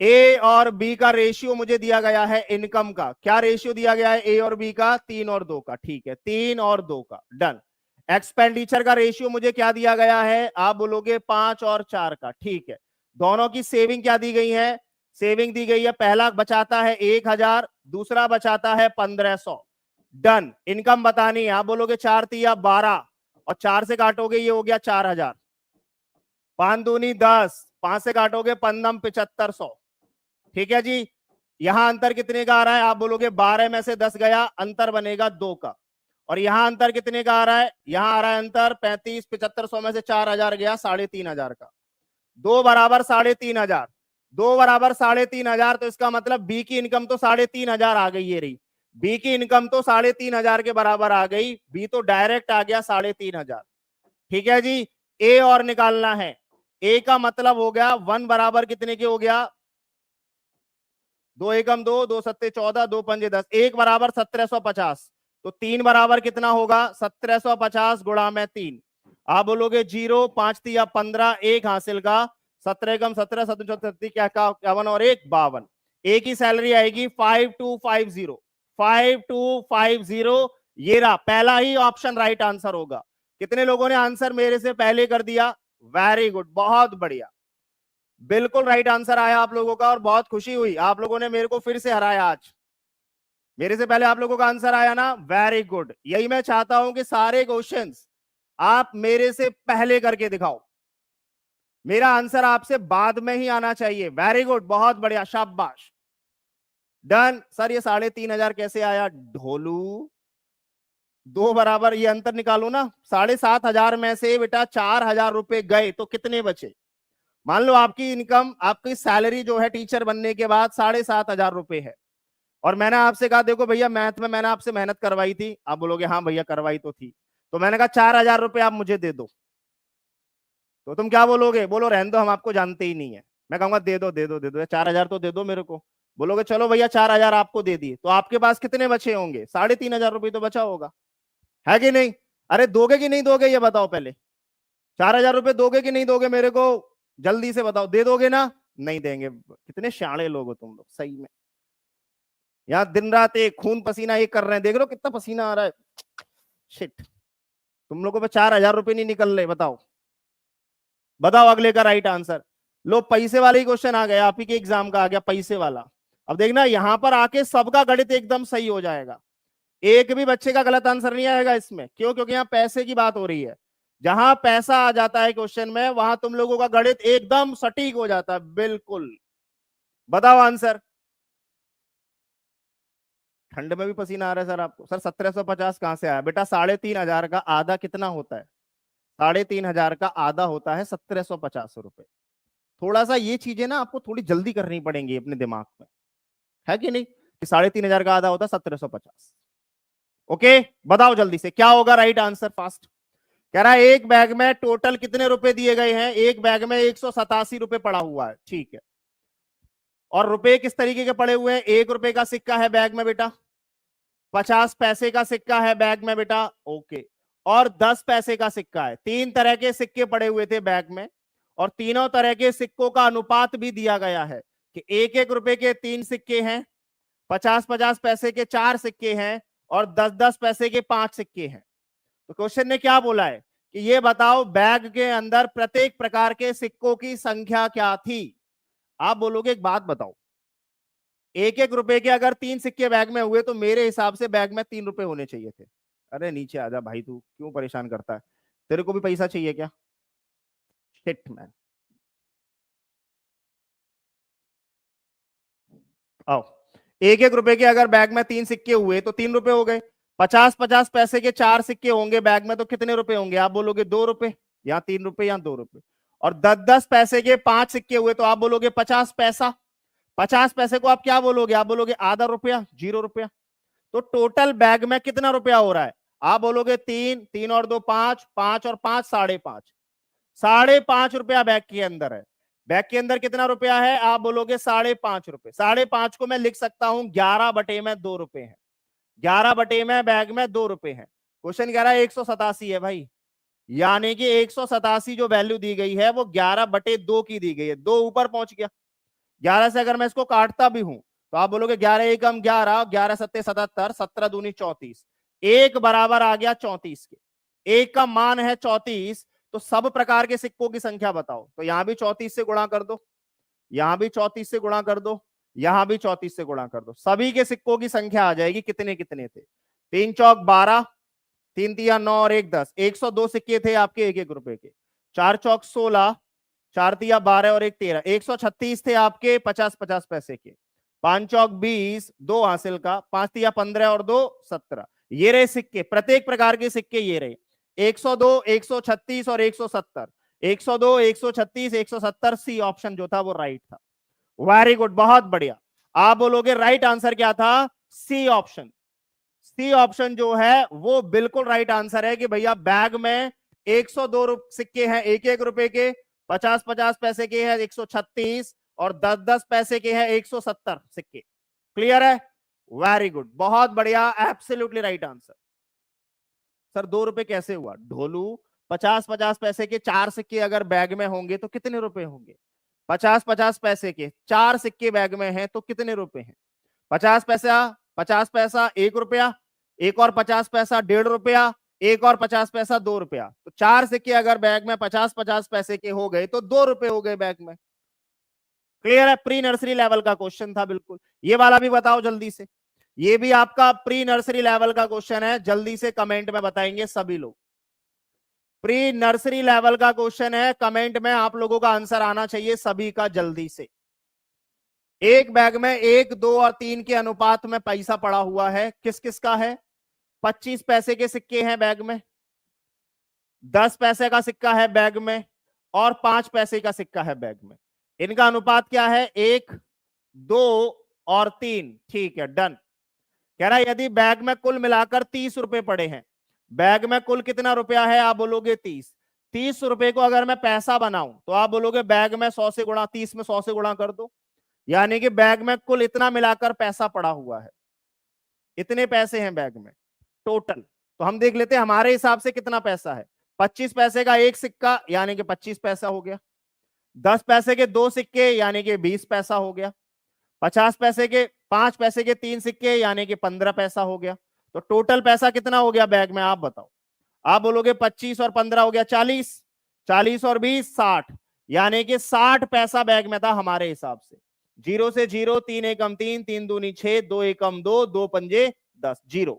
S1: ए और बी का रेशियो मुझे दिया गया है इनकम का, क्या रेशियो दिया गया है ए और बी का? 3 और 2 का, ठीक है, 3 और 2 का, डन। एक्सपेंडिचर का रेशियो मुझे क्या दिया गया है? आप बोलोगे 5 और 4 का, ठीक है। दोनों की सेविंग क्या दी गई है? सेविंग दी गई है, पहला बचाता है 1000, दूसरा बचाता है 1500, डन। इनकम बतानी है, आप बोलोगे 4 तिया 12 और 4 से काटोगे ये हो गया 4000, 5 दूनी 10, 5 से काटोगे 15 7500, ठीक है जी। यहां अंतर कितने का आ रहा है? आप बोलोगे 12 में से 10 गया, अंतर बनेगा 2 का। और यहां अंतर कितने का आ रहा है? यहां आ रहा है अंतर 35, 7500 में से 4000 गया, 3500 का। 2 बराबर 3500, 2 बराबर 3500, तो इसका मतलब बी की इनकम तो 3500 आ गई, ये रही बी की इनकम तो 3500 के बराबर आ गई, बी तो डायरेक्ट आ गया 3500, ठीक है जी। ए और निकालना है, ए का मतलब हो गया 1 बराबर कितने के हो गया? 2 एकम 2, 2 सत्ते 14, 2 पंजे 10, 1 बराबर 1750, तो 3 बराबर कितना होगा? 1750 गुणा में 3। आप बोलोगे 0, 5 तिया 15, 1 हासिल का, 17 एकम 17, 17 क्या 51 और 1 52। एक ही सैलरी आएगी 5250, 5250, ये रहा पहला ही ऑप्शन राइट आंसर होगा। कितने लोगों ने आंसर मेरे से पहले कर दिया? वेरी गुड, बहुत बढ़िया, बिल्कुल राइट आंसर आया आप लोगों का और बहुत खुशी हुई, आप लोगों ने मेरे को फिर से हराया आज। मेरे से पहले आप लोगों का आंसर आया ना, वेरी गुड। यही मैं चाहता हूं कि सारे क्वेश्चंस आप मेरे से पहले करके दिखाओ, मेरा आंसर आपसे बाद में ही आना चाहिए। वेरी गुड, बहुत बढ़िया, शाबाश, डन। सर ये 3500 कैसे आया? ढोलू 2 बराबर, ये अंतर निकालो ना, 7500 में से बेटा 4000 रुपए गए तो कितने बचे? मान लो आपकी इनकम, आपकी सैलरी जो है टीचर बनने के बाद 7500 रुपए है, और मैंने आपसे कहा देखो भैया मैथ में मैंने आपसे मेहनत करवाई थी, आप बोलोगे हाँ भैया करवाई तो थी, तो मैंने कहा 4000 रुपए आप मुझे दे दो, तो तुम क्या बोलोगे? बोलो रहने दो, हम आपको जानते ही नहीं है। मैं कहूंगा दे दो दे दो दे दो, 4000 तो दे दो मेरे को। बोलोगे चलो भैया 4000 आपको दे दिए, तो आपके पास कितने बचे होंगे? 3500 रुपए तो बचा होगा, है कि नहीं? अरे दोगे कि नहीं दोगे ये बताओ पहले, 4000 रुपए दोगे कि नहीं दोगे मेरे को? जल्दी से बताओ, दे दोगे ना? नहीं देंगे। कितने शाणे लोग हो तुम लोग सही में, यहाँ दिन रात एक खून पसीना एक कर रहे हैं, देख लो कितना पसीना आ रहा है, शिट। तुम लोगों पे 4000 रुपए नहीं निकल रहे, बताओ बताओ अगले का राइट आंसर। लो पैसे वाले ही क्वेश्चन आ गया, आप ही के एग्जाम का आ गया पैसे वाला। अब देखना यहां पर आके सबका गणित एकदम सही हो जाएगा, एक भी बच्चे का गलत आंसर नहीं आएगा इसमें। क्यों? क्योंकि यहाँ पैसे की बात हो रही है, जहां पैसा आ जाता है क्वेश्चन में वहां तुम लोगों का गणित एकदम सटीक हो जाता है, बिल्कुल। बताओ आंसर। ठंड में भी पसीना आ रहा है सर आपको? सर 1750 कहां से आया बेटा? 3500 का आधा कितना होता है? 3500 का आधा होता है 1750 रुपए। थोड़ा सा ये चीजें ना आपको थोड़ी जल्दी करनी पड़ेंगी अपने दिमाग में, है कि नहीं? 3500 का आधा होता है 1750। ओके, बताओ जल्दी से क्या होगा राइट आंसर फास्ट। कह रहा है एक बैग में टोटल कितने रुपए दिए गए हैं? एक बैग में 187 रुपए पड़ा हुआ है, ठीक है। और रुपए किस तरीके के पड़े हुए हैं? 1 रुपए का सिक्का है बैग में बेटा, 50 पैसे का सिक्का है बैग में बेटा, ओके, और 10 पैसे का सिक्का है। 3 तरह के सिक्के पड़े हुए थे बैग में, और तीनों तरह के सिक्कों का अनुपात भी दिया गया है कि 1-1 रुपए के 3 सिक्के हैं, 50-50 पैसे के 4 सिक्के हैं, और 10-10 पैसे के 5 सिक्के हैं। तो क्वेश्चन ने क्या बोला है कि ये बताओ बैग के अंदर प्रत्येक प्रकार के सिक्कों की संख्या क्या थी। आप बोलोगे एक बात बताओ, 1-1 रुपए के अगर 3 सिक्के बैग में हुए तो मेरे हिसाब से बैग में 3 रुपए होने चाहिए थे। अरे नीचे आजा भाई, तू क्यों परेशान करता है? तेरे को भी पैसा चाहिए क्या? Shit man. आओ, 1-1 रुपए के अगर बैग में 3 सिक्के हुए तो 3 रुपए हो गए। 50-50 पैसे के 4 सिक्के होंगे बैग में तो कितने रुपए होंगे? आप बोलोगे 2 रुपए, या 3 रुपए या 2 रुपए। और 10-10 पैसे के 5 सिक्के हुए तो आप बोलोगे 50 पैसा। 50 पैसे को आप क्या बोलोगे? आप बोलोगे आधा रुपया, 0 रुपया। तो टोटल बैग में कितना रुपया हो रहा है? आप बोलोगे 3, 3 और 2 5, 5 और 5 5.5, 5.5 रुपया बैग के अंदर है। बैग के अंदर कितना रुपया है? आप बोलोगे 5.5 रुपए। 5.5 को मैं लिख सकता हूं 11/2 रुपए है। 11 में बैग में 2 रुपए है। क्वेश्चन कह रहा है 187 है भाई, यानी कि 187 जो वैल्यू दी गई है वो 11/2 की दी गई है। 2 ऊपर पहुंच गया। 11 से अगर मैं इसको काटता भी हूं तो आप बोलोगे 11 एकम 11, 11 सत्ते 77, 17 दूनी 34, एक बराबर आ गया 34 के। एक का मान है 34, तो सब प्रकार के सिक्कों की संख्या बताओ। तो यहां भी 34 से गुणा कर दो, यहां भी 34 से गुणा कर दो, यहां भी 34 से गुणा कर दो। सभी के सिक्कों की संख्या आ जाएगी कितने कितने थे। 3 चौक 12, 3 तिया 9 और 1 10, 102 सिक्के थे आपके 1-1 रुपए के। 4 चौक 16, 4 तिया 12 और 1 13, 136 थे आपके 50-50 पैसे के। 5 चौक 20, 2 हासिल का, 5 तिया 15 और 2 17। ये रहे सिक्के, प्रत्येक प्रकार के सिक्के ये रहे, 102, 136 और 170। 102, 136, 170, सी ऑप्शन जो था वो राइट था। वेरी गुड, बहुत बढ़िया। आप बोलोगे राइट आंसर क्या था? C option. सी ऑप्शन जो है वो बिल्कुल राइट आंसर है कि भैया बैग में 102 सिक्के हैं 1-1 रुपए के, 50-50 पैसे के हैं 136, और 10-10 पैसे के हैं 170 सिक्के। क्लियर है? वेरी गुड, बहुत बढ़िया, एब्सोल्युटली राइट आंसर। सर 2 रुपए कैसे हुआ? ढोलू, 50-50 पैसे के 4 सिक्के अगर बैग में होंगे तो कितने रुपए होंगे? 50-50 पैसे के 4 सिक्के बैग में हैं तो कितने रुपए हैं? 50 पैसा, 50 पैसा 1 रुपया, एक और 50 पैसा 1.5 रुपया, एक और 50 पैसा 2 रुपया। तो 4 सिक्के अगर बैग में 50-50 पैसे के हो गए तो 2 रुपए हो गए बैग में। क्लियर है? प्री नर्सरी लेवल का क्वेश्चन था बिल्कुल। ये वाला भी बताओ जल्दी से, ये भी आपका प्री नर्सरी लेवल का क्वेश्चन है, जल्दी से कमेंट में बताएंगे सभी लोग। प्री नर्सरी लेवल का क्वेश्चन है, कमेंट में आप लोगों का आंसर आना चाहिए सभी का जल्दी से। एक बैग में 1, 2 और 3 के अनुपात में पैसा पड़ा हुआ है, किस किस का है? 25 पैसे के सिक्के हैं बैग में, 10 पैसे का सिक्का है बैग में, और 5 पैसे का सिक्का है बैग में। इनका अनुपात क्या है? 1, 2 और 3। ठीक है, डन। कह रहा है यदि बैग में कुल मिलाकर 30 रुपए पड़े हैं, बैग में कुल कितना रुपया है? आप बोलोगे 30। 30 रुपए को अगर मैं पैसा बनाऊं तो आप बोलोगे बैग में 100 से गुणा, 30 में 100 से गुणा कर दो, यानी कि बैग में कुल इतना मिलाकर पैसा पड़ा हुआ है। इतने पैसे हैं बैग में टोटल। तो हम देख लेते हैं हमारे हिसाब से कितना पैसा है। 25 पैसे का एक सिक्का यानी कि 25 पैसा हो गया, 10 पैसे के 2 सिक्के यानी कि 20 पैसा हो गया, 50 पैसे के 5 पैसे के 3 सिक्के यानी कि 15 पैसा हो गया। तो टोटल पैसा कितना हो गया बैग में? आप बताओ। आप बोलोगे 25 और 15 हो गया 40, 40 और 20 60, यानी कि 60 पैसा बैग में था हमारे हिसाब से। 0 से 0, 3 एकम 3, 3 दूनी 6, 2 एकम 2, 2 पंजे 10, 0।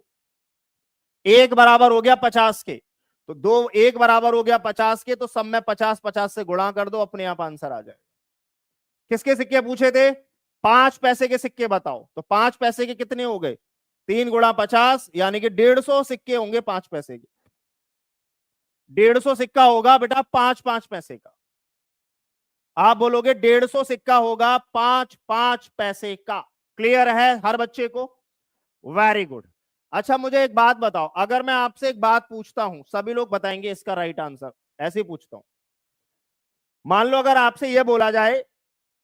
S1: 1 बराबर हो गया 50 के, तो 2 1 बराबर हो गया 50 के, तो सब में 50-50 से गुणा कर दो, अपने आप आंसर आ जाएगा। किसके सिक्के पूछे थे? 5 पैसे के सिक्के बताओ, तो 5 पैसे के कितने हो गए? 3 गुणा 50 यानी कि 150 सिक्के होंगे 5 पैसे के। 150 सिक्का होगा बेटा 5 पैसे का। आप बोलोगे 150 सिक्का होगा 5 पैसे का। क्लियर है हर बच्चे को? Very good. अच्छा मुझे एक बात बताओ, अगर मैं आपसे एक बात पूछता हूं, सभी लोग बताएंगे इसका राइट आंसर, ऐसे ही पूछता हूं। मान लो अगर आपसे यह बोला जाए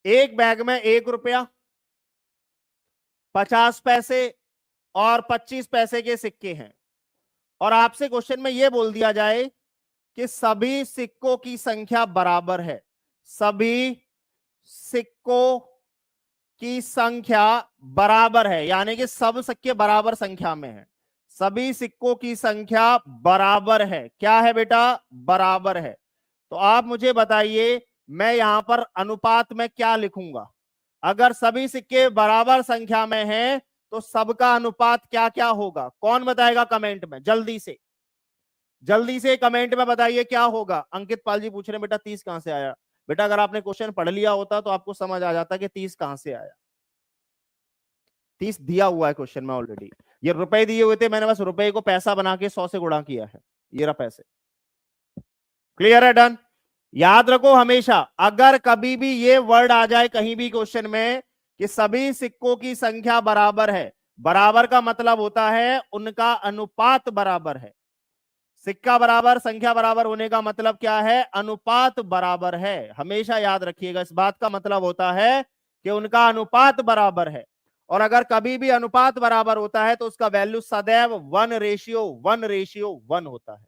S1: एक बैग में 1 रुपया, 50 पैसे और 25 पैसे के सिक्के हैं, और आपसे क्वेश्चन में यह बोल दिया जाए कि सभी सिक्कों की संख्या बराबर है, सभी सिक्कों की संख्या बराबर है, यानी कि सब सिक्के बराबर संख्या में है, सभी सिक्कों की संख्या बराबर है। क्या है बेटा? बराबर है। तो आप मुझे बताइए मैं यहां पर अनुपात में क्या लिखूंगा? अगर सभी सिक्के बराबर संख्या में हैं तो सबका अनुपात क्या क्या होगा? कौन बताएगा कमेंट में? जल्दी से कमेंट में बताइए क्या होगा। अंकित पाल जी पूछ रहे हैं बेटा 30 कहां से आया? बेटा अगर आपने क्वेश्चन पढ़ लिया होता तो आपको समझ आ जाता कि 30 कहां से आया। 30 दिया हुआ है क्वेश्चन में ऑलरेडी। ये रुपए दिए हुए थे, मैंने बस रुपए को पैसा बना के 100 से गुणा किया है। ये रहा पैसे। क्लियर है? डन। याद रखो हमेशा अगर कभी भी ये वर्ड आ जाए कहीं भी क्वेश्चन में कि सभी सिक्कों की संख्या बराबर है, बराबर का मतलब होता है उनका अनुपात बराबर है। सिक्का बराबर, संख्या बराबर होने का मतलब क्या है? अनुपात बराबर है। हमेशा याद रखिएगा, इस बात का मतलब होता है कि उनका अनुपात बराबर है। और अगर कभी भी अनुपात बराबर होता है तो उसका वैल्यू सदैव 1:1 होता है।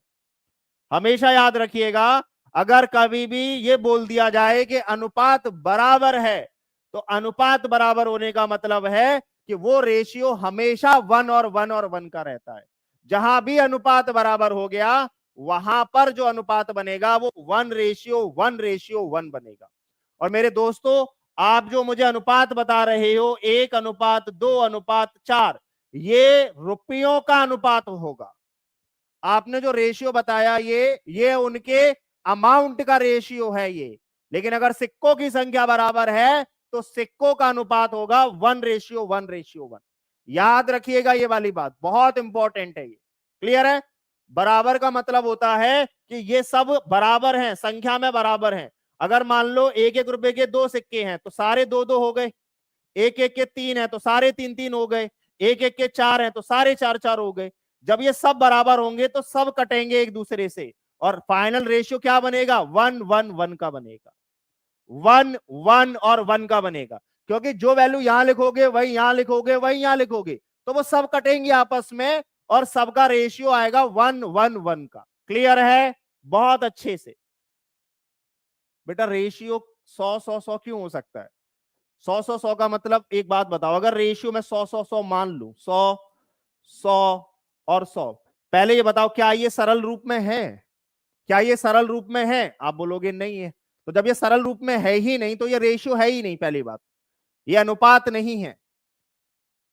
S1: हमेशा याद रखिएगा, अगर कभी भी ये बोल दिया जाए कि अनुपात बराबर है तो अनुपात बराबर होने का मतलब है कि वो रेशियो हमेशा 1 का रहता है। जहां भी अनुपात बराबर हो गया वहां पर जो अनुपात बनेगा वो 1:1 बनेगा। और मेरे दोस्तों आप जो मुझे अनुपात बता रहे हो 1:2:4, ये रुपयों का अनुपात होगा। आपने जो रेशियो बताया ये उनके अमाउंट का रेशियो है ये। लेकिन अगर सिक्कों की संख्या बराबर है तो सिक्कों का अनुपात होगा 1:1। याद रखिएगा ये वाली बात, बहुत इंपॉर्टेंट है ये। क्लियर है? बराबर का मतलब होता है कि ये सब बराबर हैं, संख्या में बराबर हैं। अगर मान लो 1-1 रुपए के 2 सिक्के हैं तो सारे 2-2 हो गए, 1-1 के 3 है तो सारे 3-3 हो गए, 1-1 के 4 है तो सारे 4-4 हो गए। जब ये सब बराबर होंगे तो सब कटेंगे एक दूसरे से और फाइनल रेशियो क्या बनेगा? 1:1 का बनेगा। 1:1 का बनेगा, क्योंकि जो वैल्यू यहां लिखोगे वही यहां लिखोगे वही यहां लिखोगे तो वो सब कटेंगे आपस में और सबका रेशियो आएगा 1:1 का। क्लियर है? बहुत अच्छे से। बेटा रेशियो 100 क्यों हो सकता है? 100 का मतलब एक बात बताओ, अगर रेशियो में 100 मान लू, 100 और 100, पहले ये बताओ क्या ये सरल रूप में है? क्या ये सरल रूप में है? आप बोलोगे नहीं है। तो जब ये सरल रूप में है ही नहीं तो ये रेशियो है ही नहीं। पहली बात, ये अनुपात नहीं है,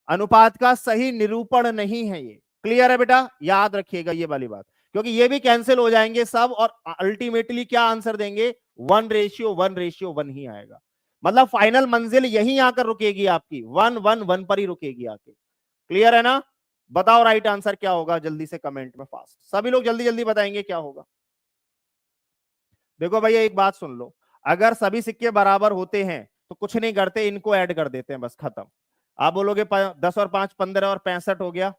S1: अनुपात का सही निरूपण नहीं है ये। क्लियर है बेटा? याद रखिएगा ये वाली बात, क्योंकि ये भी कैंसिल हो जाएंगे सब और अल्टीमेटली क्या आंसर देंगे? 1:1 ही आएगा। मतलब फाइनल मंजिल यहीं आकर रुकेगी आपकी, 1:1 पर ही रुकेगी आके। क्लियर है ना? बताओ राइट आंसर क्या होगा जल्दी से कमेंट में, फास्ट सभी लोग जल्दी जल्दी बताएंगे क्या होगा। देखो भैया एक बात सुन लो, अगर सभी सिक्के बराबर होते हैं तो कुछ नहीं करते, इनको ऐड कर देते हैं, बस खत्म। आप बोलोगे 10 और 5 15 और 65 हो गया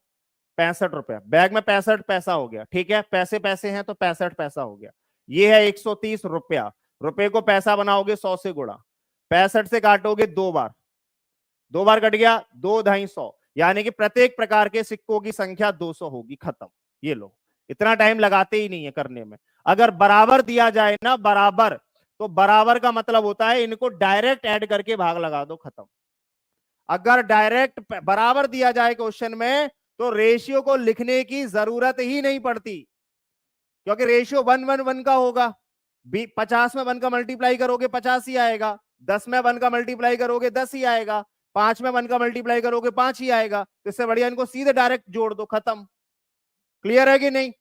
S1: 65 रुपया, बैग में 65 पैसा हो गया। ठीक है, पैसे पैसे हैं तो 65 पैसा हो गया। ये है 130 रुपया। रुपए को पैसा बनाओगे 100 से गुणा, 65 से काटोगे 2 बार, 2 बार कट गया, 2-250, यानी कि प्रत्येक प्रकार के सिक्कों की संख्या 200 होगी। खत्म। ये लो, इतना टाइम लगाते ही नहीं है करने में। अगर बराबर दिया जाए ना, बराबर, तो बराबर का मतलब होता है इनको डायरेक्ट ऐड करके भाग लगा दो, खत्म। अगर डायरेक्ट बराबर दिया जाए क्वेश्चन में तो रेशियो को लिखने की जरूरत ही नहीं पड़ती, क्योंकि रेशियो 1:1 का होगा। 50 में 1 का मल्टीप्लाई करोगे 50 ही आएगा, 10 में 1 का मल्टीप्लाई करोगे 10 ही आएगा, 5 में 1 का मल्टीप्लाई करोगे 5 ही आएगा। तो इससे बढ़िया इनको सीधे डायरेक्ट जोड़ दो, खत्म। क्लियर है कि नहीं?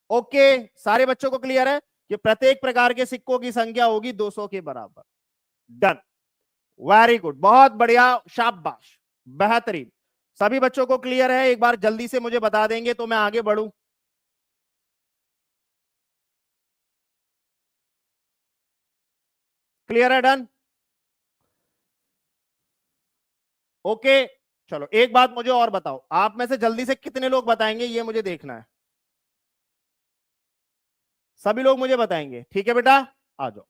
S1: ओके, सारे बच्चों को क्लियर है कि प्रत्येक प्रकार के सिक्कों की संख्या होगी 200 के बराबर। डन। वेरी गुड, बहुत बढ़िया, शाबाश, बेहतरीन। सभी बच्चों को क्लियर है? एक बार जल्दी से मुझे बता देंगे तो मैं आगे बढ़ूं। क्लियर है? डन? ओके, चलो एक बात मुझे और बताओ, आप में से जल्दी से कितने लोग बताएंगे ये मुझे देखना है। सभी लोग मुझे बताएंगे, ठीक है बेटा? आ जाओ।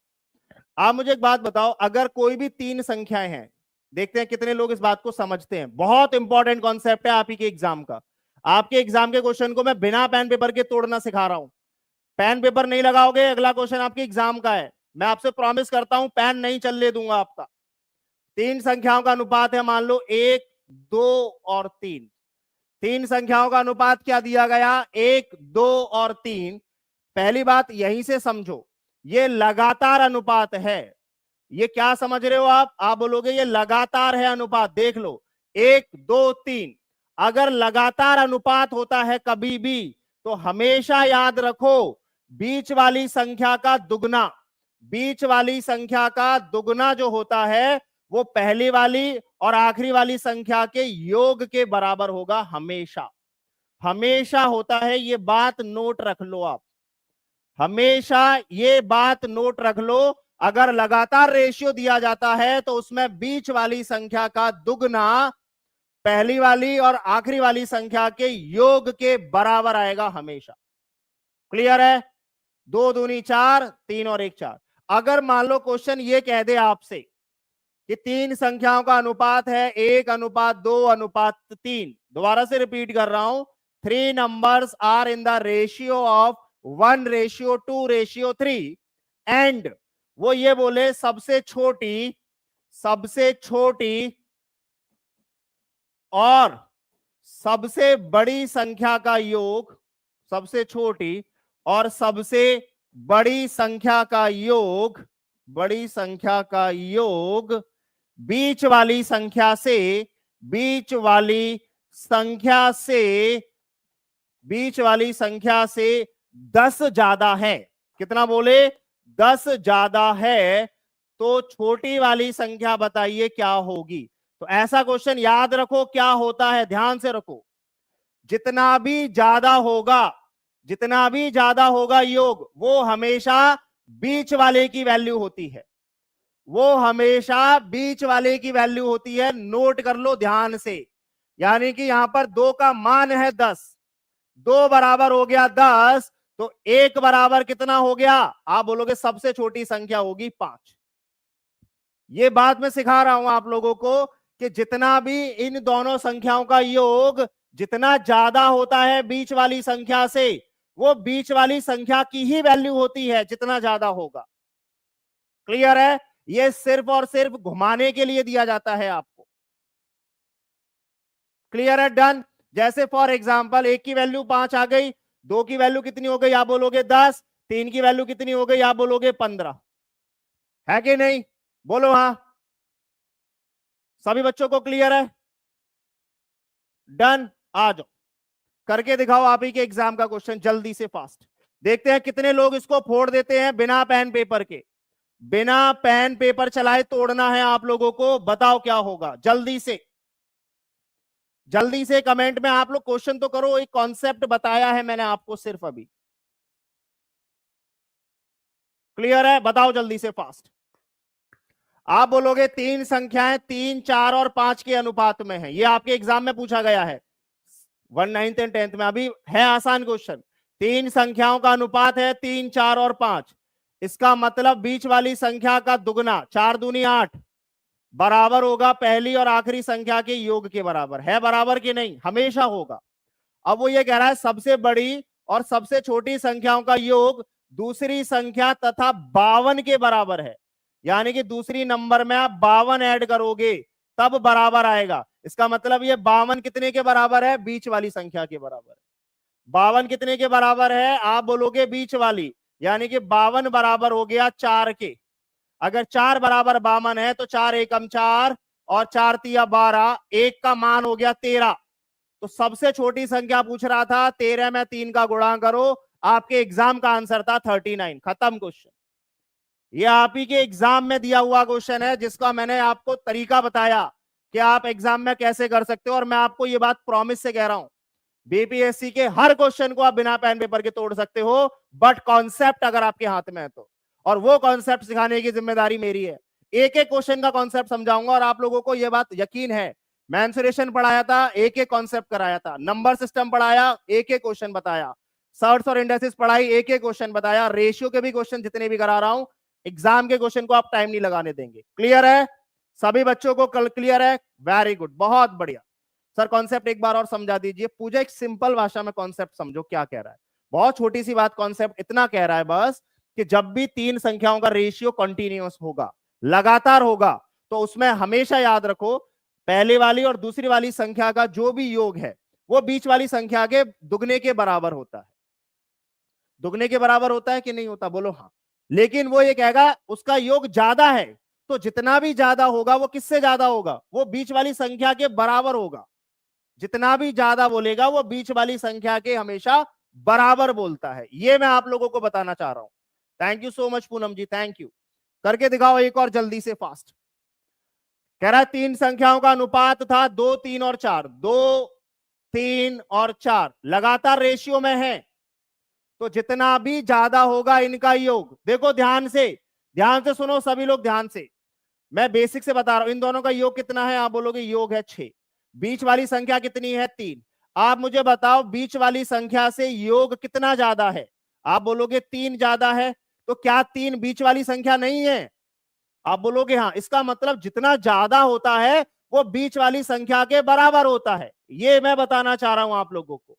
S1: आप मुझे एक बात बताओ, अगर कोई भी तीन संख्याएं हैं, देखते हैं कितने लोग इस बात को समझते हैं। बहुत इंपॉर्टेंट कॉन्सेप्ट है आप ही के एग्जाम का। आपके एग्जाम के क्वेश्चन को मैं बिना पेन पेपर के तोड़ना सिखा रहा हूं। पेन पेपर नहीं लगाओगे, अगला क्वेश्चन आपके एग्जाम का है, मैं आपसे प्रॉमिस करता हूं पेन नहीं चलने दूंगा आपका। तीन संख्याओं का अनुपात है, मान लो 1, 2 और 3। तीन संख्याओं का अनुपात क्या दिया गया? 1, 2 और 3। पहली बात यहीं से समझो, ये लगातार अनुपात है। ये क्या समझ रहे हो आप बोलोगे ये लगातार है अनुपात। देख लो, 1, 2, 3। अगर लगातार अनुपात होता है कभी भी, तो हमेशा याद रखो बीच वाली संख्या का दुगना, बीच वाली संख्या का दुगना जो होता है वो पहली वाली और आखिरी वाली संख्या के योग के बराबर होगा। हमेशा, हमेशा होता है, ये बात नोट रख लो आप, हमेशा ये बात नोट रख लो। अगर लगातार रेशियो दिया जाता है तो उसमें बीच वाली संख्या का दुगना पहली वाली और आखिरी वाली संख्या के योग के बराबर आएगा हमेशा। क्लियर है? 2 दूनी 4, 3 और 1 4। अगर मान लो क्वेश्चन ये कह दे आपसे कि तीन संख्याओं का अनुपात है 1:2:3, दोबारा से रिपीट कर रहा हूं, 3 numbers are in the ratio of 1:2:3 and वो ये बोले सबसे छोटी और सबसे बड़ी संख्या का योग, सबसे छोटी और सबसे बड़ी संख्या का योग, बड़ी संख्या का योग बीच वाली संख्या से, बीच वाली संख्या से, बीच वाली संख्या से 10 ज्यादा है। कितना बोले? 10 ज्यादा है। तो छोटी वाली संख्या बताइए क्या होगी? तो ऐसा क्वेश्चन याद रखो क्या होता है, ध्यान से रखो। जितना भी ज्यादा होगा, जितना भी ज्यादा होगा योग, वो हमेशा बीच वाले की वैल्यू होती है, वो हमेशा बीच वाले की वैल्यू होती है। नोट कर लो ध्यान से। यानी कि यहां पर 2 का मान है 10, 2 बराबर हो गया 10, तो 1 बराबर कितना हो गया? आप बोलोगे सबसे छोटी संख्या होगी 5। ये बात मैं सिखा रहा हूं आप लोगों को कि जितना भी इन दोनों संख्याओं का योग जितना ज्यादा होता है बीच वाली संख्या से, वो बीच वाली संख्या की ही वैल्यू होती है जितना ज्यादा होगा। क्लियर है? ये सिर्फ और सिर्फ घुमाने के लिए दिया जाता है आपको। क्लियर है? डन? जैसे फॉर एग्जांपल 1 की वैल्यू 5 आ गई, 2 की वैल्यू कितनी हो गई? आप बोलोगे 10, 3 की वैल्यू कितनी हो गई? आप बोलोगे 15। है कि नहीं? बोलो हां। सभी बच्चों को क्लियर है? डन? आ जाओ, करके दिखाओ आप ही के एग्जाम का क्वेश्चन जल्दी से, फास्ट। देखते हैं कितने लोग इसको फोड़ देते हैं बिना पेन पेपर के। बिना पेन पेपर चलाए तोड़ना है आप लोगों को। बताओ क्या होगा? जल्दी से, जल्दी से कमेंट में आप लोग क्वेश्चन तो करो। एक कॉन्सेप्ट बताया है मैंने आपको सिर्फ अभी। क्लियर है? बताओ जल्दी से, फास्ट। आप बोलोगे तीन संख्याएं 3, 4 और 5 के अनुपात में है। ये आपके एग्जाम में पूछा गया है 1, 9th एंड 10th में। अभी है आसान क्वेश्चन। तीन संख्याओं का अनुपात है 3, 4 और 5। इसका मतलब बीच वाली संख्या का दुगना, 4 दूनी 8, बराबर होगा पहली और आखिरी संख्या के योग के बराबर। है बराबर कि नहीं? हमेशा होगा। अब वो ये कह रहा है सबसे बड़ी और सबसे छोटी संख्याओं का योग दूसरी संख्या तथा 52 के बराबर है। यानी कि दूसरी नंबर में आप 52 ऐड करोगे तब बराबर आएगा। इसका मतलब ये 52 कितने के बराबर है? बीच वाली संख्या के बराबर। 52 कितने के बराबर है? आप बोलोगे बीच वाली, यानी कि 52 बराबर हो गया 4 के। अगर 4 बराबर 52 है तो 4 एकम 4 और 4 तिया 12, 1 का मान हो गया 13। तो सबसे छोटी संख्या पूछ रहा था, 13 में 3 का गुणा करो। आपके एग्जाम का आंसर था 39। खत्म क्वेश्चन। ये आप ही के एग्जाम में दिया हुआ क्वेश्चन है, जिसका मैंने आपको तरीका बताया कि आप एग्जाम में कैसे कर सकते हो। और मैं आपको ये बात प्रॉमिस से कह रहा हूं, बीपीएससी के हर क्वेश्चन को आप बिना पेन पेपर के तोड़ सकते हो, बट कॉन्सेप्ट अगर आपके हाथ में है तो। और वो कॉन्सेप्ट सिखाने की जिम्मेदारी मेरी है। एक एक क्वेश्चन का कॉन्सेप्ट समझाऊंगा और आप लोगों को यह बात यकीन है। मेंसुरेशन पढ़ाया था, एक एक कॉन्सेप्ट कराया था। नंबर सिस्टम पढ़ाया, एक एक क्वेश्चन बताया। सर्ट्स और इंडेक्सेस पढ़ाई, एक एक क्वेश्चन बताया। रेशियो के भी क्वेश्चन जितने भी करा रहा हूं, एग्जाम के क्वेश्चन को आप टाइम नहीं लगाने देंगे। क्लियर है सभी बच्चों को? कल क्लियर है? वेरी गुड, बहुत बढ़िया। सर कॉन्सेप्ट एक बार और समझा दीजिए। पूजा एक सिंपल भाषा में कॉन्सेप्ट समझो क्या कह रहा है। बहुत छोटी सी बात, कॉन्सेप्ट इतना कह रहा है बस कि जब भी तीन संख्याओं का रेशियो कंटिन्यूअस होगा, लगातार होगा, तो उसमें हमेशा याद रखो पहले वाली और दूसरी वाली संख्या का जो भी योग है वो बीच वाली संख्या के दुगने के बराबर होता है। दुगने के बराबर होता है कि नहीं होता? बोलो हाँ। लेकिन वो ये कहेगा उसका योग ज्यादा है, तो जितना भी ज्यादा होगा वो किससे ज्यादा होगा? वो बीच वाली संख्या के बराबर होगा। जितना भी ज्यादा बोलेगा वो बीच वाली संख्या के हमेशा बराबर बोलता है। ये मैं आप लोगों को बताना चाह रहा हूं। Thank you so much Poonam ji, thank you. करके दिखाओ एक और जल्दी से, फास्ट। कह रहा है तीन संख्याओं का अनुपात था 2, 3 और 4। 2, 3 और 4 लगातार रेशियो में है, तो जितना भी ज्यादा होगा इनका योग, देखो ध्यान से सुनो सभी लोग, ध्यान से। मैं बेसिक से बता रहा हूं, इन दोनों का योग कितना है? आप बोलोगे योग है 6। बीच वाली संख्या कितनी है? 3। आप मुझे बताओ बीच वाली संख्या से योग कितना ज्यादा है? आप बोलोगे 3 ज्यादा है। तो क्या 3 बीच वाली संख्या नहीं है? आप बोलोगे हाँ। इसका मतलब जितना ज्यादा होता है वो बीच वाली संख्या के बराबर होता है। ये मैं बताना चाह रहा हूं आप लोगों को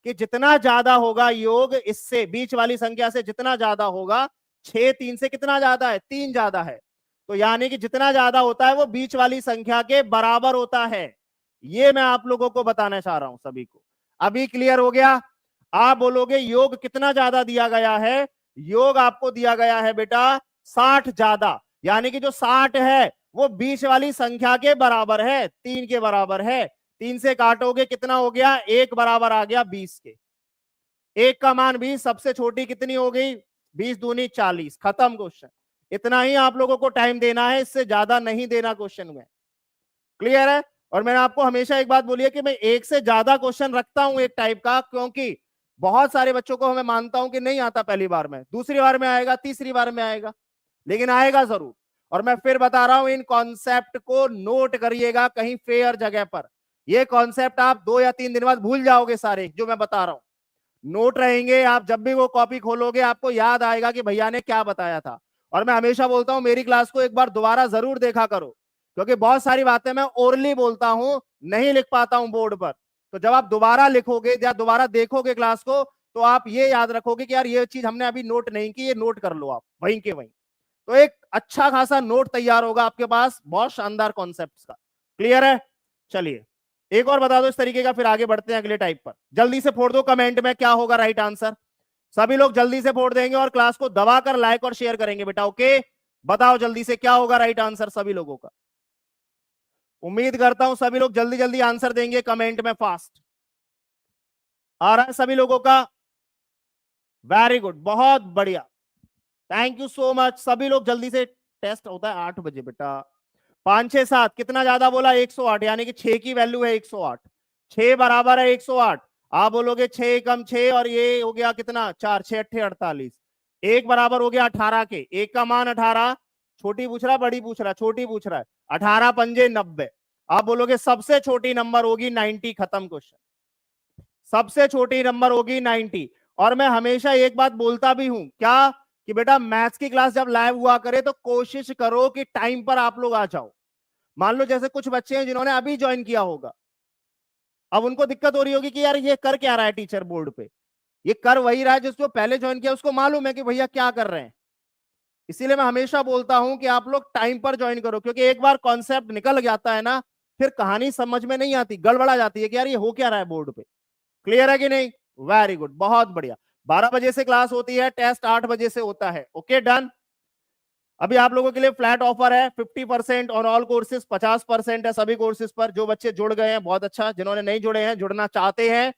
S1: कि जितना ज्यादा होगा योग इससे, बीच वाली संख्या से जितना ज्यादा होगा, 6 3 से कितना ज्यादा है? 3 ज्यादा है। तो यानी कि जितना ज्यादा होता है वो बीच वाली संख्या के बराबर होता है। ये मैं आप लोगों को बताना चाह रहा हूं सभी को। अभी क्लियर हो गया? आप बोलोगे योग कितना ज्यादा दिया गया है? योग आपको दिया गया है बेटा 60 ज्यादा। यानी कि जो 60 है वो बीच वाली संख्या के बराबर है, 3 के बराबर है। 3 से काटोगे कितना हो गया? 1 बराबर आ गया 20 के। 1 का मान 20, सबसे छोटी कितनी हो गई? 20 दूनी 40। खत्म क्वेश्चन। इतना ही आप लोगों को टाइम देना है, इससे ज्यादा नहीं देना क्वेश्चन में। क्लियर है? और मैंने आपको हमेशा एक बात बोली है कि मैं एक से ज्यादा क्वेश्चन रखता हूं एक टाइप का, क्योंकि बहुत सारे बच्चों को मैं मानता हूं कि नहीं आता पहली बार में, दूसरी बार में आएगा, तीसरी बार में आएगा, लेकिन आएगा जरूर। और मैं फिर बता रहा हूं, इन कॉन्सेप्ट को नोट करिएगा कहीं फेयर जगह पर। ये कॉन्सेप्ट आप 2 या 3 दिन बाद भूल जाओगे सारे जो मैं बता रहा हूं। नोट रहेंगे, आप जब भी वो कॉपी खोलोगे आपको याद आएगा कि भैया ने क्या बताया था। और मैं हमेशा बोलता हूं मेरी क्लास को एक बार दोबारा जरूर देखा करो, क्योंकि बहुत सारी बातें मैं ओरली बोलता हूं, नहीं लिख पाता हूं बोर्ड पर। तो जब आप दोबारा लिखोगे या दोबारा देखोगे क्लास को, तो आप ये याद रखोगे कि यार ये चीज हमने अभी नोट नहीं की, ये नोट कर लो आप वहीं के वहीं। तो एक अच्छा खासा नोट तैयार होगा आपके पास बहुत शानदार कॉन्सेप्ट्स का। क्लियर है? चलिए एक और बता दो इस तरीके का, फिर आगे बढ़ते हैं अगले टाइप पर। जल्दी से फोड़ दो कमेंट में क्या होगा राइट आंसर। सभी लोग जल्दी से फोड़ देंगे और क्लास को दबाकर लाइक और शेयर करेंगे बेटा। ओके, बताओ जल्दी से क्या होगा राइट आंसर सभी लोगों का। उम्मीद करता हूं सभी लोग जल्दी जल्दी आंसर देंगे कमेंट में। फास्ट आ रहा है सभी लोगों का? वेरी गुड, बहुत बढ़िया, थैंक यू सो मच। सभी लोग जल्दी से, टेस्ट होता है 8 बजे बेटा। 5 6 7 कितना ज्यादा बोला? 108, यानी कि 6 की वैल्यू है 108। 6 बराबर है 108। आप बोलोगे 6 कम 6 और ये हो गया कितना? 4 6 8 48। 1 बराबर हो गया 18 के। 1 का मान 18। छोटी पूछ रहा बड़ी पूछ रहा? छोटी पूछ रहा है। 18 पंजे 90। आप बोलोगे सबसे छोटी नंबर होगी 90। खत्म क्वेश्चन। सबसे छोटी नंबर होगी 90। और मैं हमेशा एक बात बोलता भी हूं क्या, कि बेटा मैथ्स की क्लास जब लाइव हुआ करे तो कोशिश करो कि टाइम पर आप लोग आ जाओ। मान लो जैसे कुछ बच्चे हैं जिन्होंने अभी ज्वाइन किया होगा, अब उनको दिक्कत हो रही होगी कि यार ये कर क्या रहा है टीचर बोर्ड पे। ये कर वही रहा है जिसको पहले ज्वाइन किया, उसको मालूम है कि भैया क्या कर रहे हैं। इसीलिए मैं हमेशा बोलता हूं कि आप लोग टाइम पर ज्वाइन करो, क्योंकि एक बार कॉन्सेप्ट निकल जाता है ना, फिर कहानी समझ में नहीं आती, गड़बड़ा जाती है कि यार ये हो क्या रहा है बोर्ड पे। क्लियर है कि नहीं? वेरी गुड, बहुत बढ़िया। 12 बजे से क्लास होती है, टेस्ट 8 बजे से होता है। Okay done. अभी आप लोगों के लिए फ्लैट ऑफर है 50% ऑन ऑल कोर्सेज, 50% है सभी कोर्सेज पर। जो बच्चे जुड़ गए हैं बहुत अच्छा, जिन्होंने नहीं जुड़े हैं, जुड़ना चाहते हैं,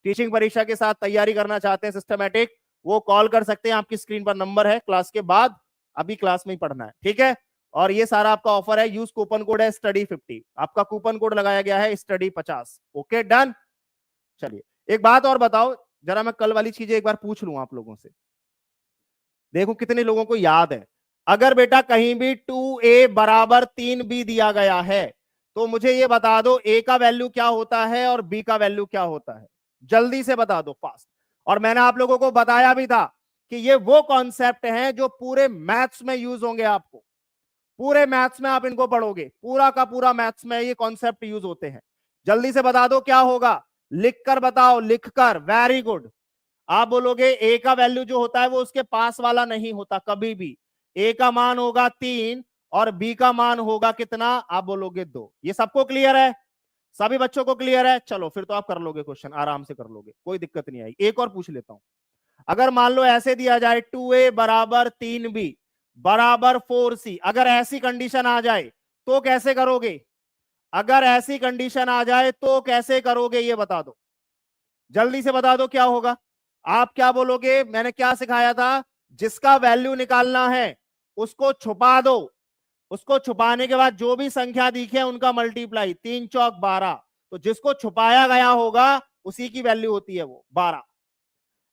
S1: टीचिंग परीक्षा के साथ तैयारी करना चाहते हैं सिस्टमैटिक, वो कॉल कर सकते हैं। आपकी स्क्रीन पर नंबर है क्लास के बाद। अभी क्लास में ही पढ़ना है, ठीक है। और ये सारा आपका ऑफर है, यूज कूपन कोड है स्टडी 50, आपका कूपन कोड लगाया गया है स्टडी 50। Okay done. चलिए एक बात और बताओ जरा, मैं कल वाली चीजें एक बार पूछ लूं आप लोगों से, देखो कितने लोगों को याद है। अगर बेटा कहीं भी 2a बराबर 3b दिया गया है तो मुझे ये बता दो a का वैल्यू क्या होता है और b का वैल्यू क्या होता है, जल्दी से बता दो फास्ट। और मैंने आप लोगों को बताया भी था कि ये वो कॉन्सेप्ट हैं जो पूरे मैथ्स में यूज होंगे, आपको पूरे मैथ्स में आप इनको पढ़ोगे, पूरा का पूरा मैथ्स में ये कॉन्सेप्ट यूज होते हैं। जल्दी से बता दो क्या होगा, लिखकर बताओ, लिखकर, वेरी गुड। आप बोलोगे ए का वैल्यू जो होता है वो उसके पास वाला नहीं होता कभी भी, ए का मान होगा 3 और बी का मान होगा कितना, आप बोलोगे 2। ये सबको क्लियर है, सभी बच्चों को क्लियर है। चलो फिर तो आप कर लोगे क्वेश्चन, आराम से कर लोगे, कोई दिक्कत नहीं आएगी। एक और पूछ लेता हूं, अगर मान लो ऐसे दिया जाए 2a बराबर 3b बराबर 4c, अगर ऐसी कंडीशन आ जाए तो कैसे करोगे, अगर ऐसी कंडीशन आ जाए तो कैसे करोगे ये बता दो, जल्दी से बता दो क्या होगा। आप क्या बोलोगे, मैंने क्या सिखाया था, जिसका वैल्यू निकालना है उसको छुपा दो, उसको छुपाने के बाद जो भी संख्या दिखे उनका मल्टीप्लाई, 3 चौक 12, तो जिसको छुपाया गया होगा उसी की वैल्यू होती है वो 12।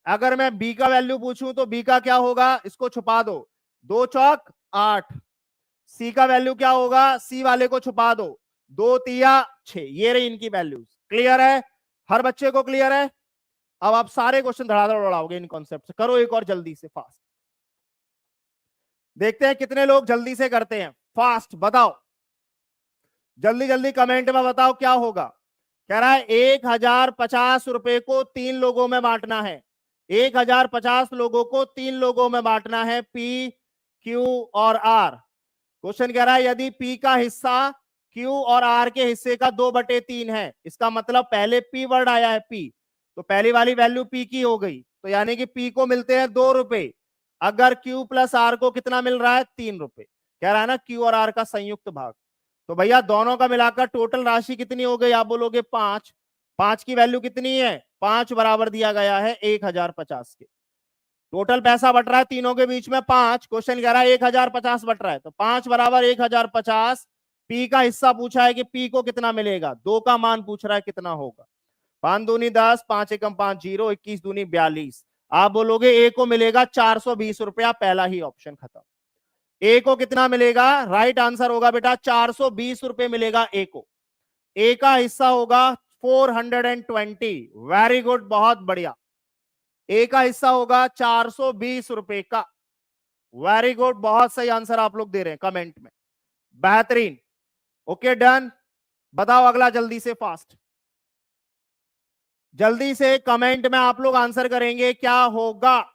S1: अगर मैं बी का वैल्यू पूछूं तो बी का क्या होगा, इसको छुपा दो, 2 चौक 8। सी का वैल्यू क्या होगा, सी वाले को छुपा दो, 2 तिया 6। ये रही इनकी वैल्यूज। क्लियर है, हर बच्चे को क्लियर है। अब आप सारे क्वेश्चन धड़ाधड़ उड़ाओगे इन कॉन्सेप्ट से, करो एक और जल्दी से फास्ट, देखते हैं कितने लोग जल्दी से करते हैं। फास्ट बताओ, जल्दी जल्दी कमेंट में बताओ क्या होगा। कह रहा है 1050 रुपए को 3 लोगों में बांटना है, 1050 लोगों को 3 लोगों में बांटना है, पी क्यू और आर। क्वेश्चन कह रहा है यदि पी का हिस्सा क्यू और आर के हिस्से का 2/3 है, इसका मतलब पहले पी वर्ड आया है पी, तो पहली वाली वैल्यू पी की हो गई, तो यानी कि पी को मिलते हैं 2 रुपए, अगर क्यू प्लस आर को कितना मिल रहा है, 3 रुपए। कह रहा है ना क्यू और आर का संयुक्त भाग, तो भैया दोनों का मिलाकर टोटल राशि कितनी हो गई, आप बोलोगे 5। 5 की वैल्यू कितनी है, 5 बराबर दिया गया है 1050 के। टोटल पैसा बट रहा है तीनों के बीच में 5, क्वेश्चन कह रहा है 1050 बट रहा है, तो 5 बराबर 1050। पी का हिस्सा पूछा है कि पी को कितना मिलेगा, 2 का मान पूछ रहा है कितना होगा, 5 दूनी 10, 5 एकम 5 0, 21 दूनी 42। आप बोलोगे ए को मिलेगा 420 रुपया, पहला ही ऑप्शन खत्म। ए को कितना मिलेगा, राइट आंसर होगा बेटा 420 रुपए मिलेगा ए को। ए का हिस्सा होगा 420, वेरी गुड, बहुत बढ़िया। ए का हिस्सा होगा 420 रुपए का, वेरी गुड, बहुत सही आंसर आप लोग दे रहे हैं कमेंट में, बेहतरीन। ओके डन, बताओ अगला जल्दी से फास्ट, जल्दी से कमेंट में आप लोग आंसर करेंगे क्या होगा,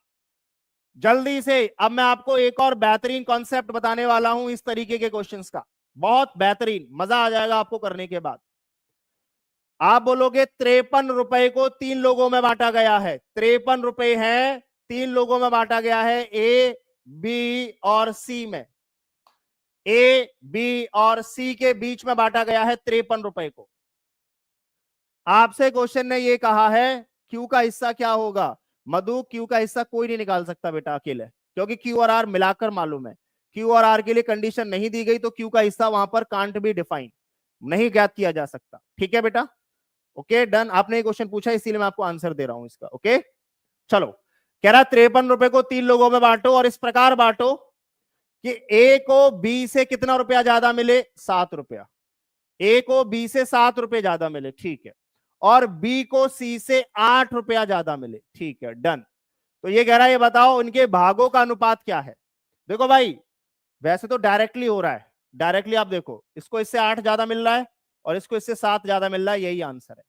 S1: जल्दी से। अब मैं आपको एक और बेहतरीन कॉन्सेप्ट बताने वाला हूं इस तरीके के क्वेश्चंस का, बहुत बेहतरीन, मजा आ जाएगा आपको करने के बाद। आप बोलोगे 53 रुपए को 3 लोगों में बांटा गया है, 53 रुपए है 3 लोगों में बांटा गया है, ए बी और सी में, ए बी और सी के बीच में बांटा गया है 53 रुपए को। आपसे क्वेश्चन ने ये कहा है क्यू का हिस्सा क्या होगा, मधु क्यू का हिस्सा कोई नहीं निकाल सकता बेटा अकेले, क्योंकि क्यू और आर मिलाकर मालूम है, क्यू और आर के लिए कंडीशन नहीं दी गई तो क्यू का हिस्सा वहां पर कांट बी डिफाइन, नहीं ज्ञात किया जा सकता, ठीक है बेटा। ओके डन, आपने ये क्वेश्चन पूछा इसीलिए मैं आपको आंसर दे रहा हूं इसका। ओके चलो, कह रहा 53 रुपए को 3 लोगों में बांटो और इस प्रकार बांटो कि ए को बी से कितना रुपया ज्यादा मिले, 7 रुपया, ए को बी से 7 रुपए ज्यादा मिले, ठीक है, और बी को सी से 8 रुपया ज्यादा मिले, ठीक है डन। तो ये कह रहा है ये बताओ इनके भागों का अनुपात क्या है। देखो भाई वैसे तो डायरेक्टली हो रहा है, डायरेक्टली आप देखो, इसको इससे 8 ज्यादा मिल रहा है और इसको इससे 7 ज्यादा मिल रहा है, यही आंसर है।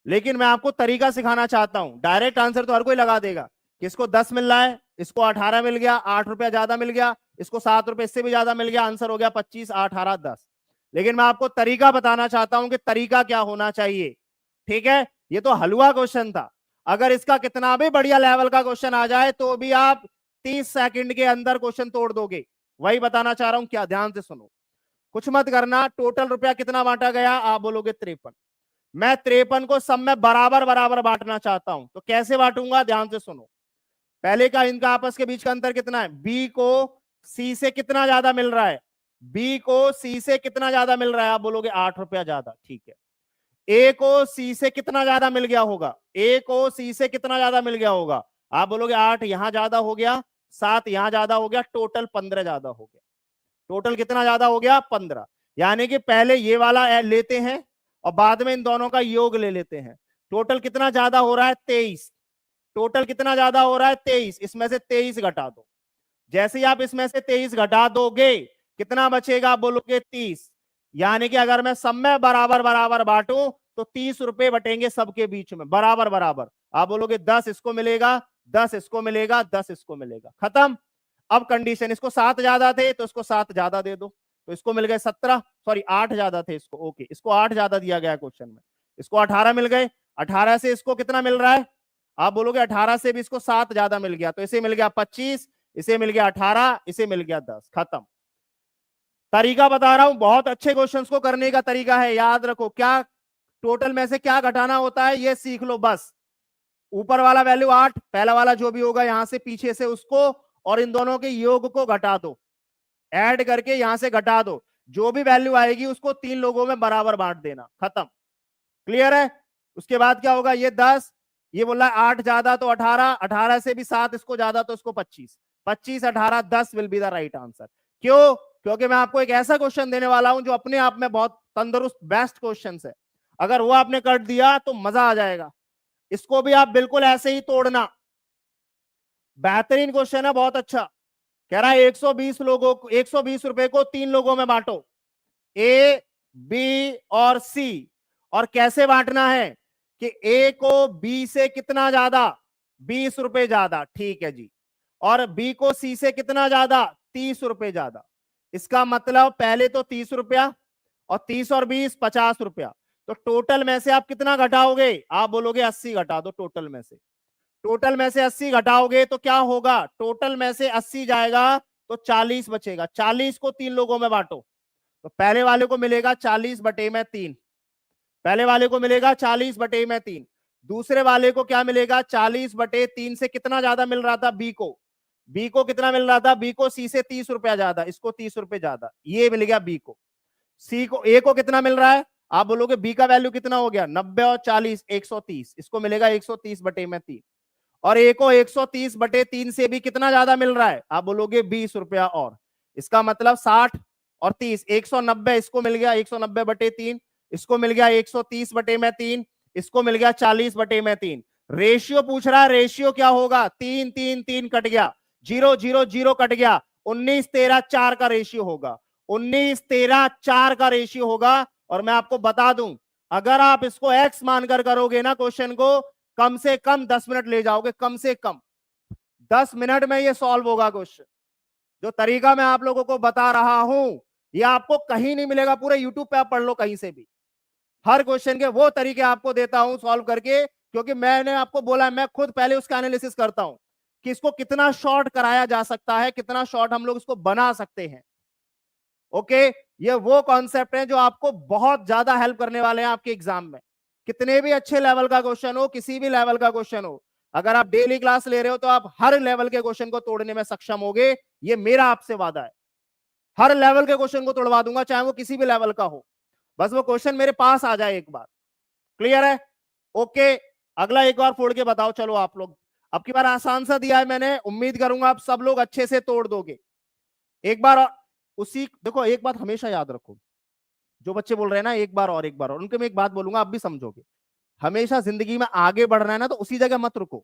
S1: लेकिन मैं आपको तरीका सिखाना चाहता हूं, डायरेक्ट आंसर तो हर कोई लगा देगा कि इसको 10 मिल रहा है, इसको 18 मिल गया, 8 रुपया ज्यादा मिल गया, इसको 7 रुपए इससे भी ज्यादा मिल गया, आंसर हो गया 25, 18, 10। लेकिन मैं आपको तरीका बताना चाहता हूं कि तरीका क्या होना चाहिए, ठीक है। ये तो हलवा क्वेश्चन था, अगर इसका कितना भी बढ़िया लेवल का क्वेश्चन आ जाए तो भी आप 30 सेकंड के अंदर क्वेश्चन तोड़ दोगे, वही बताना चाह रहा हूं, क्या ध्यान से सुनो, कुछ मत करना। टोटल रुपया कितना बांटा गया, आप बोलोगे 53, मैं 53 को सब में बराबर बराबर बांटना चाहता हूं, तो कैसे बांटूंगा, ध्यान से सुनो। पहले का इनका आपस के बीच का अंतर कितना है? बी को सी से कितना ज्यादा मिल रहा है? बी को सी से कितना ज्यादा मिल रहा है? आप बोलोगे 8 रुपया ज्यादा, ठीक है। ए को सी से कितना ज्यादा मिल गया होगा? ए को सी से कितना ज्यादा मिल गया होगा? आप बोलोगे 8 यहां ज्यादा हो गया, 7 यहां ज्यादा हो गया, टोटल 15 ज्यादा हो गया। टोटल कितना ज्यादा हो गया? 15। यानी कि पहले ये वाला लेते हैं और बाद में इन दोनों का योग ले लेते हैं। टोटल कितना ज्यादा हो रहा है? 23। टोटल कितना ज्यादा हो रहा है? 23। इसमें से 23 घटा दो। जैसे ही आप इसमें से 23 घटा दोगे कितना बचेगा? आप बोलोगे 30। यानी कि अगर मैं सब में बराबर बराबर बांटूं तो 30 रुपए बटेंगे सबके बीच में बराबर बराबर। आप बोलोगे 10 इसको मिलेगा, 10 इसको मिलेगा, 10 इसको मिलेगा, खत्म। अब कंडीशन, इसको 7 ज्यादा थे तो इसको 7 ज्यादा दे दो, तो इसको मिल गए 17, सॉरी 8 ज्यादा थे इसको, ओके, इसको 8 ज्यादा दिया गया क्वेश्चन में, इसको 18 मिल गए। 18 से इसको कितना मिल रहा है? आप बोलोगे 18 से भी इसको 7 ज्यादा मिल गया, तो इसे मिल गया 25, इसे मिल गया 18, इसे मिल गया 10, खत्म। तरीका बता रहा हूं, बहुत अच्छे क्वेश्चंस को करने का तरीका है, याद रखो। क्या टोटल में से क्या घटाना होता है ये सीख लो बस। ऊपर वाला वैल्यू 8, पहला वाला जो भी होगा यहां से पीछे से उसको और इन दोनों के योग को घटा दो, ऐड करके यहां से घटा दो, जो भी वैल्यू आएगी उसको 3 लोगों में बराबर बांट देना, खत्म। क्लियर है? उसके बाद क्या होगा? ये 10, ये बोला 8 ज्यादा तो 18, 18 से भी 7 इसको ज्यादा तो इसको 25, 25 18 10 will be the right answer. क्यों? क्योंकि मैं आपको एक ऐसा क्वेश्चन देने वाला हूं जो अपने आप में बहुत तंदुरुस्त बेस्ट क्वेश्चन है। अगर वो आपने कर दिया तो मजा आ जाएगा। इसको भी आप बिल्कुल ऐसे ही तोड़ना, बेहतरीन क्वेश्चन है, बहुत अच्छा। कह रहा है 120 लोगों को, 120 रुपए को 3 लोगों में बांटो, ए बी और सी। और कैसे बांटना है कि ए को बी से कितना ज्यादा? 20 रुपए ज्यादा, ठीक है जी। और बी को सी से कितना ज्यादा? 30 रुपए ज्यादा। इसका मतलब पहले तो 30 रुपया और 30 और 20 50 रुपया, तो टोटल में से आप कितना घटाओगे? आप बोलोगे 80 घटा दो टोटल में से। टोटल में से 80 घटाओगे तो क्या होगा? टोटल में से 80 जाएगा तो 40 बचेगा। 40 को 3 लोगों में बांटो, तो पहले वाले को मिलेगा 40 बटे में 3, पहले वाले को मिलेगा 40 बटे में 3। दूसरे वाले को क्या मिलेगा? 40 बटे 3 से कितना ज्यादा मिल रहा था? बी को, बी को कितना मिल रहा था? बी को सी से 30 रुपया ज्यादा, इसको 30 रुपए ज्यादा, ये मिल गया बी को। सी को, ए को कितना मिल रहा है? आप बोलोगे बी का वैल्यू कितना हो गया? 90 और 40 130, इसको मिलेगा 130 बटे में 3। और ए को 130 बटे 3 से भी कितना ज्यादा मिल रहा है? आप बोलोगे 20 रुपया और, इसका मतलब 60 और 30 190, इसको मिल गया 190 बटे 3, इसको मिल गया 130 बटे में 3, इसको मिल गया 40 बटे में 3। रेशियो पूछ रहा है, रेशियो क्या होगा? 3 3 3 कट गया, 0 0 0 कट गया, 19 13 4 का रेशियो होगा, 19 13 4 का रेशियो होगा। और मैं आपको बता दूं, अगर आप इसको एक्स मानकर करोगे ना क्वेश्चन को, कम से कम 10 मिनट ले जाओगे, कम से कम 10 मिनट में ये सॉल्व होगा क्वेश्चन। जो तरीका मैं आप लोगों को बता रहा हूं ये आपको कहीं नहीं मिलेगा, पूरे यूट्यूब पे आप पढ़ लो कहीं से भी, हर क्वेश्चन के वो तरीके आपको देता हूं सॉल्व करके, क्योंकि मैंने आपको बोला मैं खुद पहले उसका एनालिसिस करता हूं कि इसको कितना शॉर्ट कराया जा सकता है, कितना शॉर्ट हम लोग इसको बना सकते हैं। ओके, ये वो कॉन्सेप्ट है जो आपको बहुत ज्यादा हेल्प करने वाले हैं आपके एग्जाम में। कितने भी अच्छे लेवल का क्वेश्चन हो, किसी भी लेवल का क्वेश्चन हो, अगर आप डेली क्लास ले रहे हो तो आप हर लेवल के क्वेश्चन को तोड़ने में सक्षम होगे, ये मेरा आपसे वादा है। हर लेवल के क्वेश्चन को तोड़वा दूंगा, चाहे वो किसी भी लेवल का हो, बस वो क्वेश्चन मेरे पास आ जाए एक बार। क्लियर है? ओके, अगला एक बार फोड़ के बताओ। चलो आप लोग, अब की बार आसान सा दिया है मैंने, उम्मीद करूंगा आप सब लोग अच्छे से तोड़ दोगे। एक बार उसी, देखो एक बात हमेशा याद रखो, जो बच्चे बोल रहे हैं ना एक बार और एक बार और, उनके मैं एक बात बोलूंगा आप भी समझोगे, हमेशा जिंदगी में आगे बढ़ना है ना तो उसी जगह मत रुको।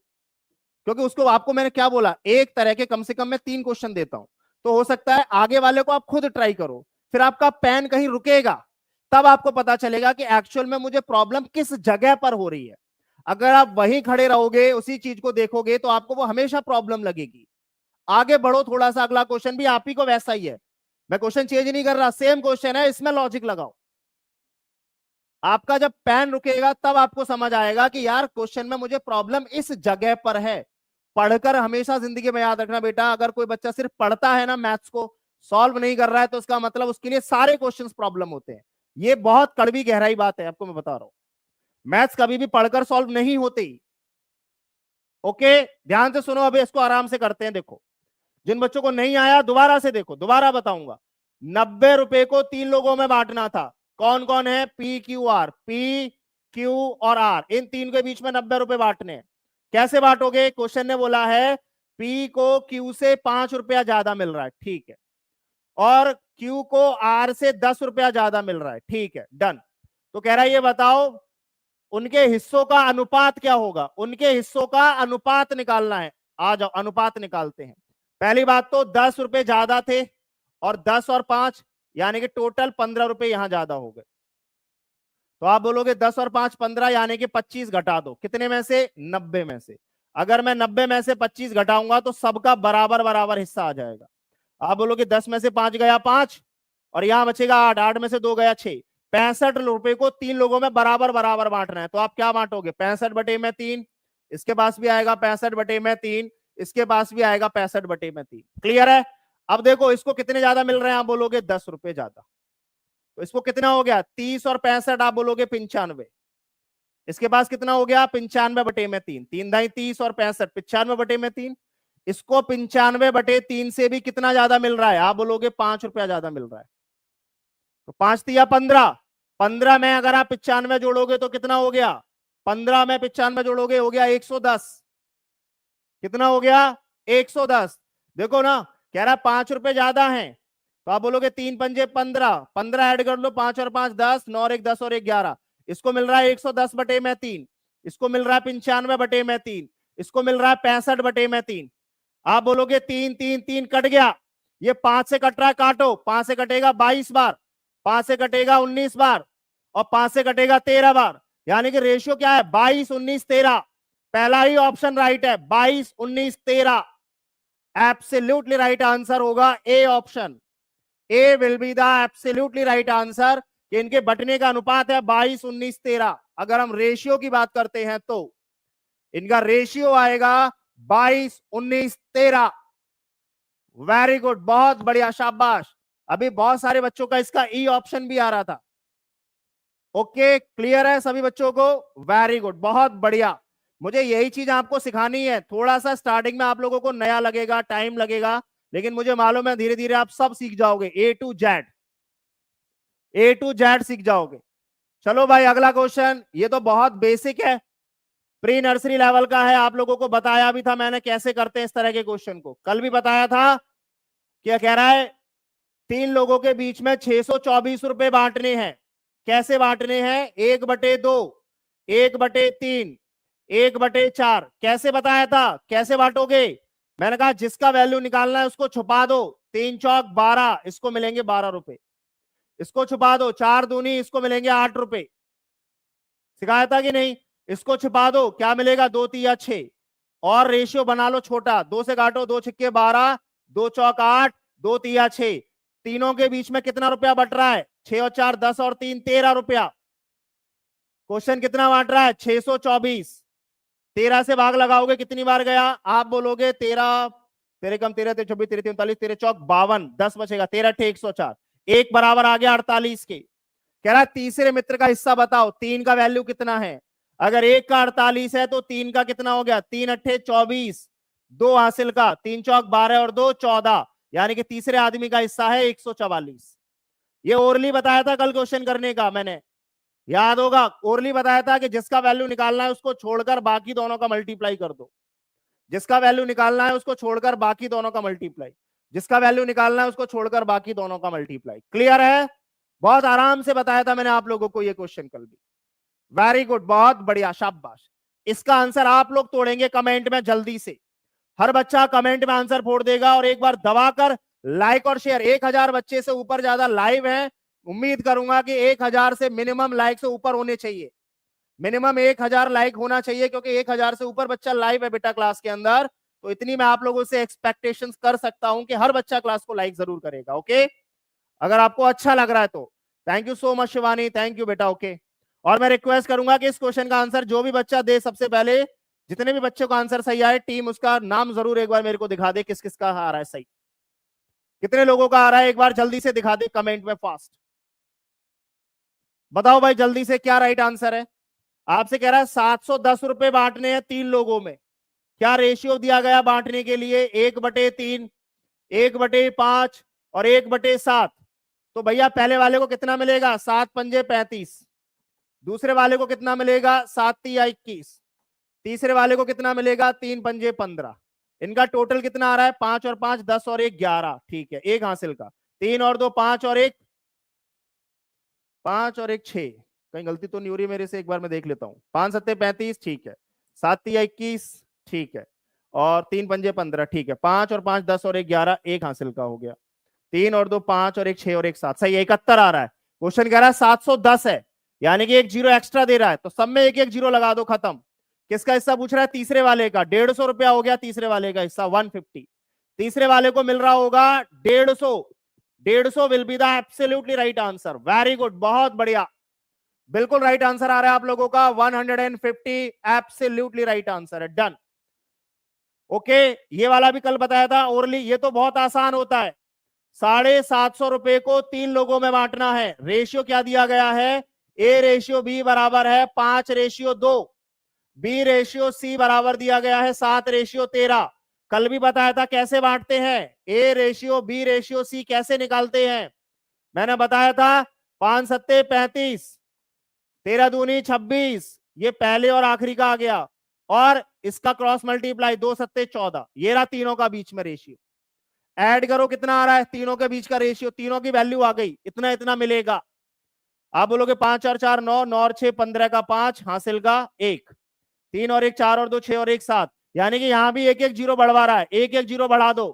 S1: क्योंकि उसको, आपको मैंने क्या बोला, एक तरह के कम से कम मैं 3 क्वेश्चन देता हूं, तो हो सकता है आगे वाले को आप खुद ट्राई करो, फिर आपका पेन कहीं रुकेगा, तब आपको पता चलेगा कि एक्चुअल में मुझे प्रॉब्लम किस जगह पर हो रही है। अगर आप वहीं खड़े रहोगे उसी चीज को देखोगे तो आपको वो हमेशा प्रॉब्लम लगेगी। आगे बढ़ो थोड़ा सा, अगला क्वेश्चन भी आप ही को वैसा ही है, मैं क्वेश्चन चेंज नहीं कर रहा, सेम क्वेश्चन है, इसमें लॉजिक लगाओ। आपका जब पेन रुकेगा तब आपको समझ आएगा कि यार क्वेश्चन में मुझे प्रॉब्लम इस जगह पर है। पढ़कर हमेशा जिंदगी में याद रखना बेटा, अगर कोई बच्चा सिर्फ पढ़ता है ना, मैथ्स को सॉल्व नहीं कर रहा है, तो उसका मतलब उसके लिए सारे क्वेश्चंस प्रॉब्लम होते हैं। ये बहुत कड़वी गहराई बात है, आपको मैं बता रहा हूं। मैथ्स कभी भी पढ़कर सॉल्व नहीं होते। ओके, ध्यान से सुनो, अभी इसको आराम से करते हैं। देखो, जिन बच्चों को नहीं आया दोबारा से देखो, दोबारा बताऊंगा। 90 रुपए को 3 लोगों में बांटना था। कौन कौन है? P Q R, P Q और आर, इन तीन के बीच में 90 रुपए बांटने हैं। कैसे बांटोगे? क्वेश्चन ने बोला है पी को क्यू से 5 रुपया ज्यादा मिल रहा है, ठीक है, और क्यू को आर से 10 रुपया ज्यादा मिल रहा है, ठीक है, डन। तो कह रहा है ये बताओ उनके हिस्सों का अनुपात क्या होगा। उनके हिस्सों का अनुपात निकालना है। आ जाओ, अनुपात निकालते हैं। पहली बात तो 10 रुपए ज्यादा थे, और 10 और 5 यानी कि टोटल 15 रुपए यहां ज्यादा हो गए। तो आप बोलोगे 10 और 5 15, यानी कि 25 घटा दो। कितने में से? 90 में से। अगर मैं 90 में से 25 घटाऊंगा तो सबका बराबर बराबर हिस्सा आ जाएगा। आप बोलोगे 10 में से 5 गया 5, और यहां बचेगा 8, 8 में से 2 गया 6। 65 रुपए को 3 लोगों में बराबर बराबर बांटना है। तो आप क्या बांटोगे? 65/3। इसके पास भी आएगा 65/3, इसके पास भी आएगा 65/3। क्लियर है? अब देखो इसको कितने ज्यादा मिल रहे हैं, आप बोलोगे 10 रुपए ज्यादा। तो इसको कितना हो गया? 30 और 65, आप बोलोगे 95। इसके पास कितना हो गया? 95/3। 3 दाई 30 और 65, 95/3। इसको 95/3 से भी कितना ज्यादा मिल रहा है? आप बोलोगे 5 रुपया ज्यादा मिल रहा है। तो 5 तिया 15, 15 में अगर आप 95 जोड़ोगे तो कितना हो गया? 15 में 95 जोड़ोगे हो गया 110। कितना हो गया? 110। देखो ना, कह रहा 5 रुपए ज्यादा है। तो आप बोलोगे 3 पंजे 15, 15 ऐड कर लो, 5 और 5 10, 9 और 1 10 और 1 11। इसको मिल रहा है 110/3, इसको मिल रहा है 95/3, इसको मिल रहा है 65/3। आप बोलोगे 3 3 3 कट गया, ये 5 से कट रहा है, काटो। 5 से कटेगा 22 बार, 5 से कटेगा 19 बार, और 5 से कटेगा 13 बार। यानी कि रेशियो क्या है? 22 19 13। पहला ही ऑप्शन राइट है, 22 19 13। एब्सोल्युटली राइट आंसर होगा A option. A will be the absolutely right answer, कि इनके बटने का अनुपात है 22 19 13। अगर हम रेशियो की बात करते हैं तो इनका रेशियो आएगा 22 19 13। वेरी गुड, बहुत बढ़िया, शाबाश। अभी बहुत सारे बच्चों का इसका ई ऑप्शन भी आ रहा था। ओके, क्लियर है सभी बच्चों को? वेरी गुड, बहुत बढ़िया। मुझे यही चीज आपको सिखानी है। थोड़ा सा स्टार्टिंग में आप लोगों को नया लगेगा, टाइम लगेगा, लेकिन मुझे मालूम है धीरे धीरे आप सब सीख जाओगे। ए टू जेड सीख जाओगे। चलो भाई, अगला क्वेश्चन। ये तो बहुत बेसिक है, प्री नर्सरी लेवल का है। आप लोगों को बताया भी था मैंने कैसे करते हैं इस तरह के क्वेश्चन को, कल भी बताया था। क्या कह रहा है? 3 लोगों के बीच में 624 रुपए बांटने हैं। कैसे बांटने हैं? 1/2, 1/3, 1/4। कैसे बताया था? कैसे बांटोगे? मैंने कहा जिसका वैल्यू निकालना है उसको छुपा दो। 3 चौक 12, इसको मिलेंगे 12 रुपए। इसको छुपा दो। 4 दूनी, इसको मिलेंगे 8 रुपए। सिखाया था कि नहीं? इसको छुपा दो, क्या मिलेगा? 2 तिया 6। और रेशियो बना लो छोटा, 2 से काटो, 2 छिक्के 12, 2 चौक 8, 2 तिया 6। तीनों के बीच में कितना रुपया बट रहा है? 6 और 4 10 और 3 13 रुपया। क्वेश्चन कितना बांट रहा है? 624। 13 से भाग लगाओगे कितनी बार गया? आप बोलोगे 13, तेरे कम 13 13 26 13 39 13 चौक 52, 10 बचेगा, 13 8 104। एक बराबर आ गया 48 के। कह रहा है तीसरे मित्र का हिस्सा बताओ। 3 का वैल्यू कितना है? अगर 1 का 48 है तो 3 का कितना हो गया? 3 अट्ठे 24, 2 हासिल का, 3 चौक 12 और 2 14, यानी कि तीसरे आदमी का हिस्सा है 144। ये ओरली बताया था कल क्वेश्चन करने का मैंने, याद होगा। ओरली बताया था कि जिसका वैल्यू निकालना है उसको छोड़कर बाकी दोनों का मल्टीप्लाई कर दो। जिसका वैल्यू निकालना है उसको छोड़कर बाकी दोनों का मल्टीप्लाई, जिसका वैल्यू निकालना है उसको छोड़कर बाकी दोनों का मल्टीप्लाई। क्लियर है? बहुत आराम से बताया था मैंने आप लोगों को ये क्वेश्चन कल भी। वेरी गुड, बहुत बढ़िया, शाबाश। इसका आंसर आप लोग तोड़ेंगे कमेंट में जल्दी से। हर बच्चा कमेंट में आंसर फोड़ देगा, और एक बार दबाकर लाइक और शेयर। 1000 बच्चे से ऊपर ज्यादा लाइव हैं, उम्मीद करूंगा कि 1000 से मिनिमम लाइक से ऊपर होने चाहिए। मिनिमम 1000 लाइक होना चाहिए, क्योंकि 1000 से ऊपर बच्चा लाइव है बेटा क्लास के अंदर। तो इतनी मैं आप लोगों से एक्सपेक्टेशंस कर सकता हूं कि हर बच्चा क्लास को लाइक जरूर करेगा। ओके, अगर आपको अच्छा लग रहा है तो। Thank you so much Shivani, thank you बेटा। ओके, और मैं रिक्वेस्ट करूंगा कि इस क्वेश्चन का आंसर जो भी बच्चा दे, सबसे पहले जितने भी बच्चों का आंसर सही आए, टीम उसका नाम जरूर एक बार मेरे को दिखा दे, किस किस का आ रहा है सही। कितने लोगों का आ रहा है एक बार जल्दी से दिखा दे कमेंट में, फास्ट बताओ भाई जल्दी से क्या राइट आंसर है। आपसे कह रहा है 710 रुपए बांटने हैं 3 लोगों में। क्या रेशियो दिया गया बांटने के लिए? 1/3, 1/5 और 1/7। तो भैया पहले वाले को कितना मिलेगा? 7 पंजे 35। दूसरे वाले को कितना मिलेगा? 7 तिया 21। तीसरे वाले को कितना मिलेगा? 3 पंजे 15। इनका टोटल कितना आ रहा है? 5 और 5 10 और 1 11। ठीक है, एक हासिल का। 3 और 2 5 और 1 5 और 1 6। कहीं गलती तो नहीं हो रही मेरे से? एक बार मैं देख लेता हूं। 5 सत्ते 35, ठीक है। 7 तिया 21, ठीक है। और 3 पंजे 15, ठीक है। 5 और 5 10 और 1 11, एक हासिल का हो गया। 3 और 2 5 और 1 6 और 1 7, सही है। 71 आ रहा है। क्वेश्चन कह रहा है 710 है, यानी कि एक जीरो एक्स्ट्रा दे रहा है, तो सब में एक एक जीरो लगा दो, खत्म। किसका हिस्सा पूछ रहा है? तीसरे वाले का। 150 रुपया हो गया तीसरे वाले का हिस्सा, 150। तीसरे वाले को मिल रहा होगा 150। 150 will be the absolutely right answer. Very good, बहुत बढ़िया, बिल्कुल राइट आंसर आ रहा है आप लोगों का। 150 एब्सोल्युटली राइट आंसर है। डन। ओके, ये वाला भी कल बताया था ओरली। ये तो बहुत आसान होता है। 750 रुपए को 3 लोगों में बांटना है। रेशियो क्या दिया गया है? ए रेशियो बी बराबर है 5:2। बी रेशियो सी बराबर दिया गया है 7:13। कल भी बताया था कैसे बांटते हैं। A ratio B ratio C कैसे निकालते हैं? मैंने बताया था 5 सत्ते 35, 13 दूनी 26, ये पहले और आखिरी का आ गया। और इसका क्रॉस मल्टीप्लाई 2 सत्ते 14, ये रहा तीनों का बीच में रेशियो। ऐड करो, कितना आ रहा है? तीनों के बीच का रेशियो, तीनों की वैल्यू आ गई, इतना इतना मिलेगा। आप बोलोगे 5 और 4 9, 9 और 6 15 का 5, हासिल का 1। 3 और 1 4 और 2 6 और 1 7, यानी कि यहां भी एक एक जीरो बढ़वा रहा है। एक एक जीरो बढ़ा दो।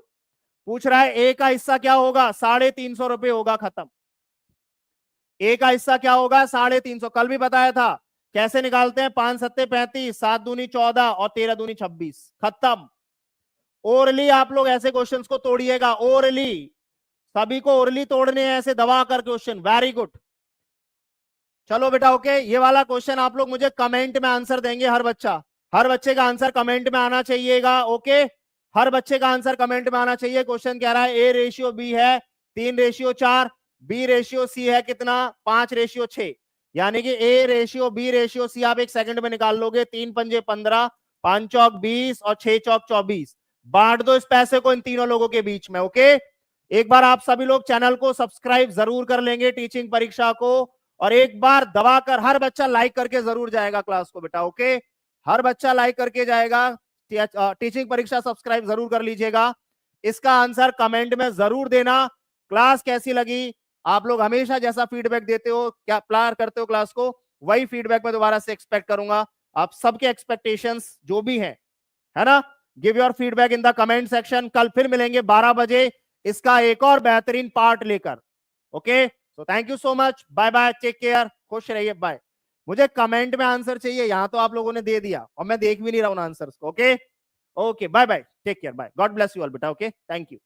S1: पूछ रहा है ए का हिस्सा क्या होगा? 350 रुपए होगा, खत्म। ए का हिस्सा क्या होगा? 350। कल भी बताया था कैसे निकालते हैं। 5 सत्ते 35, 7 दूनी 14 और 13 दूनी 26, खत्म। ओरली आप लोग ऐसे क्वेश्चंस को तोड़िएगा। ओरली, सभी को ओरली तोड़ने हैं ऐसे दबा कर क्वेश्चन। Very good. चलो बेटा, ओके। ये वाला क्वेश्चन आप लोग मुझे कमेंट में आंसर देंगे, हर बच्चा। हर बच्चे का आंसर कमेंट में आना चाहिएगा, ओके। हर बच्चे का आंसर कमेंट में आना चाहिए। क्वेश्चन कह रहा है ए रेशियो बी है 3:4, बी रेशियो सी है कितना? 5:6। यानी कि A ratio B ratio C आप एक सेकंड में निकाल लोगे। 3 पंजे 15, 5 चौक 20 और 6 चौक 24। बांट दो इस पैसे को इन तीनों लोगों के बीच में, ओके। एक बार आप सभी लोग चैनल को सब्सक्राइब जरूर कर लेंगे टीचिंग परीक्षा को। और एक बार दबाकर हर बच्चा लाइक करके जरूर जाएगा क्लास को बेटा, ओके। हर बच्चा लाइक करके जाएगा। टीचिंग परीक्षा सब्सक्राइब जरूर कर लीजिएगा। इसका आंसर कमेंट में जरूर देना। क्लास कैसी लगी? आप लोग हमेशा जैसा फीडबैक देते हो, क्या प्यार करते हो क्लास को, वही फीडबैक मैं दोबारा से एक्सपेक्ट करूंगा। आप सबके एक्सपेक्टेशंस जो भी हैं, है ना, give your feedback in the comment section. कल फिर मिलेंगे 12 बजे इसका एक और बेहतरीन पार्ट लेकर, ओके। तो thank you so much, bye bye, take care, खुश रहिए, बाय। मुझे कमेंट में आंसर चाहिए, यहां तो आप लोगों ने दे दिया और मैं देख भी नहीं रहा हूं आंसर्स को, okay. Okay, bye bye, take care, bye, God bless you all बेटा, ओके, थैंक यू।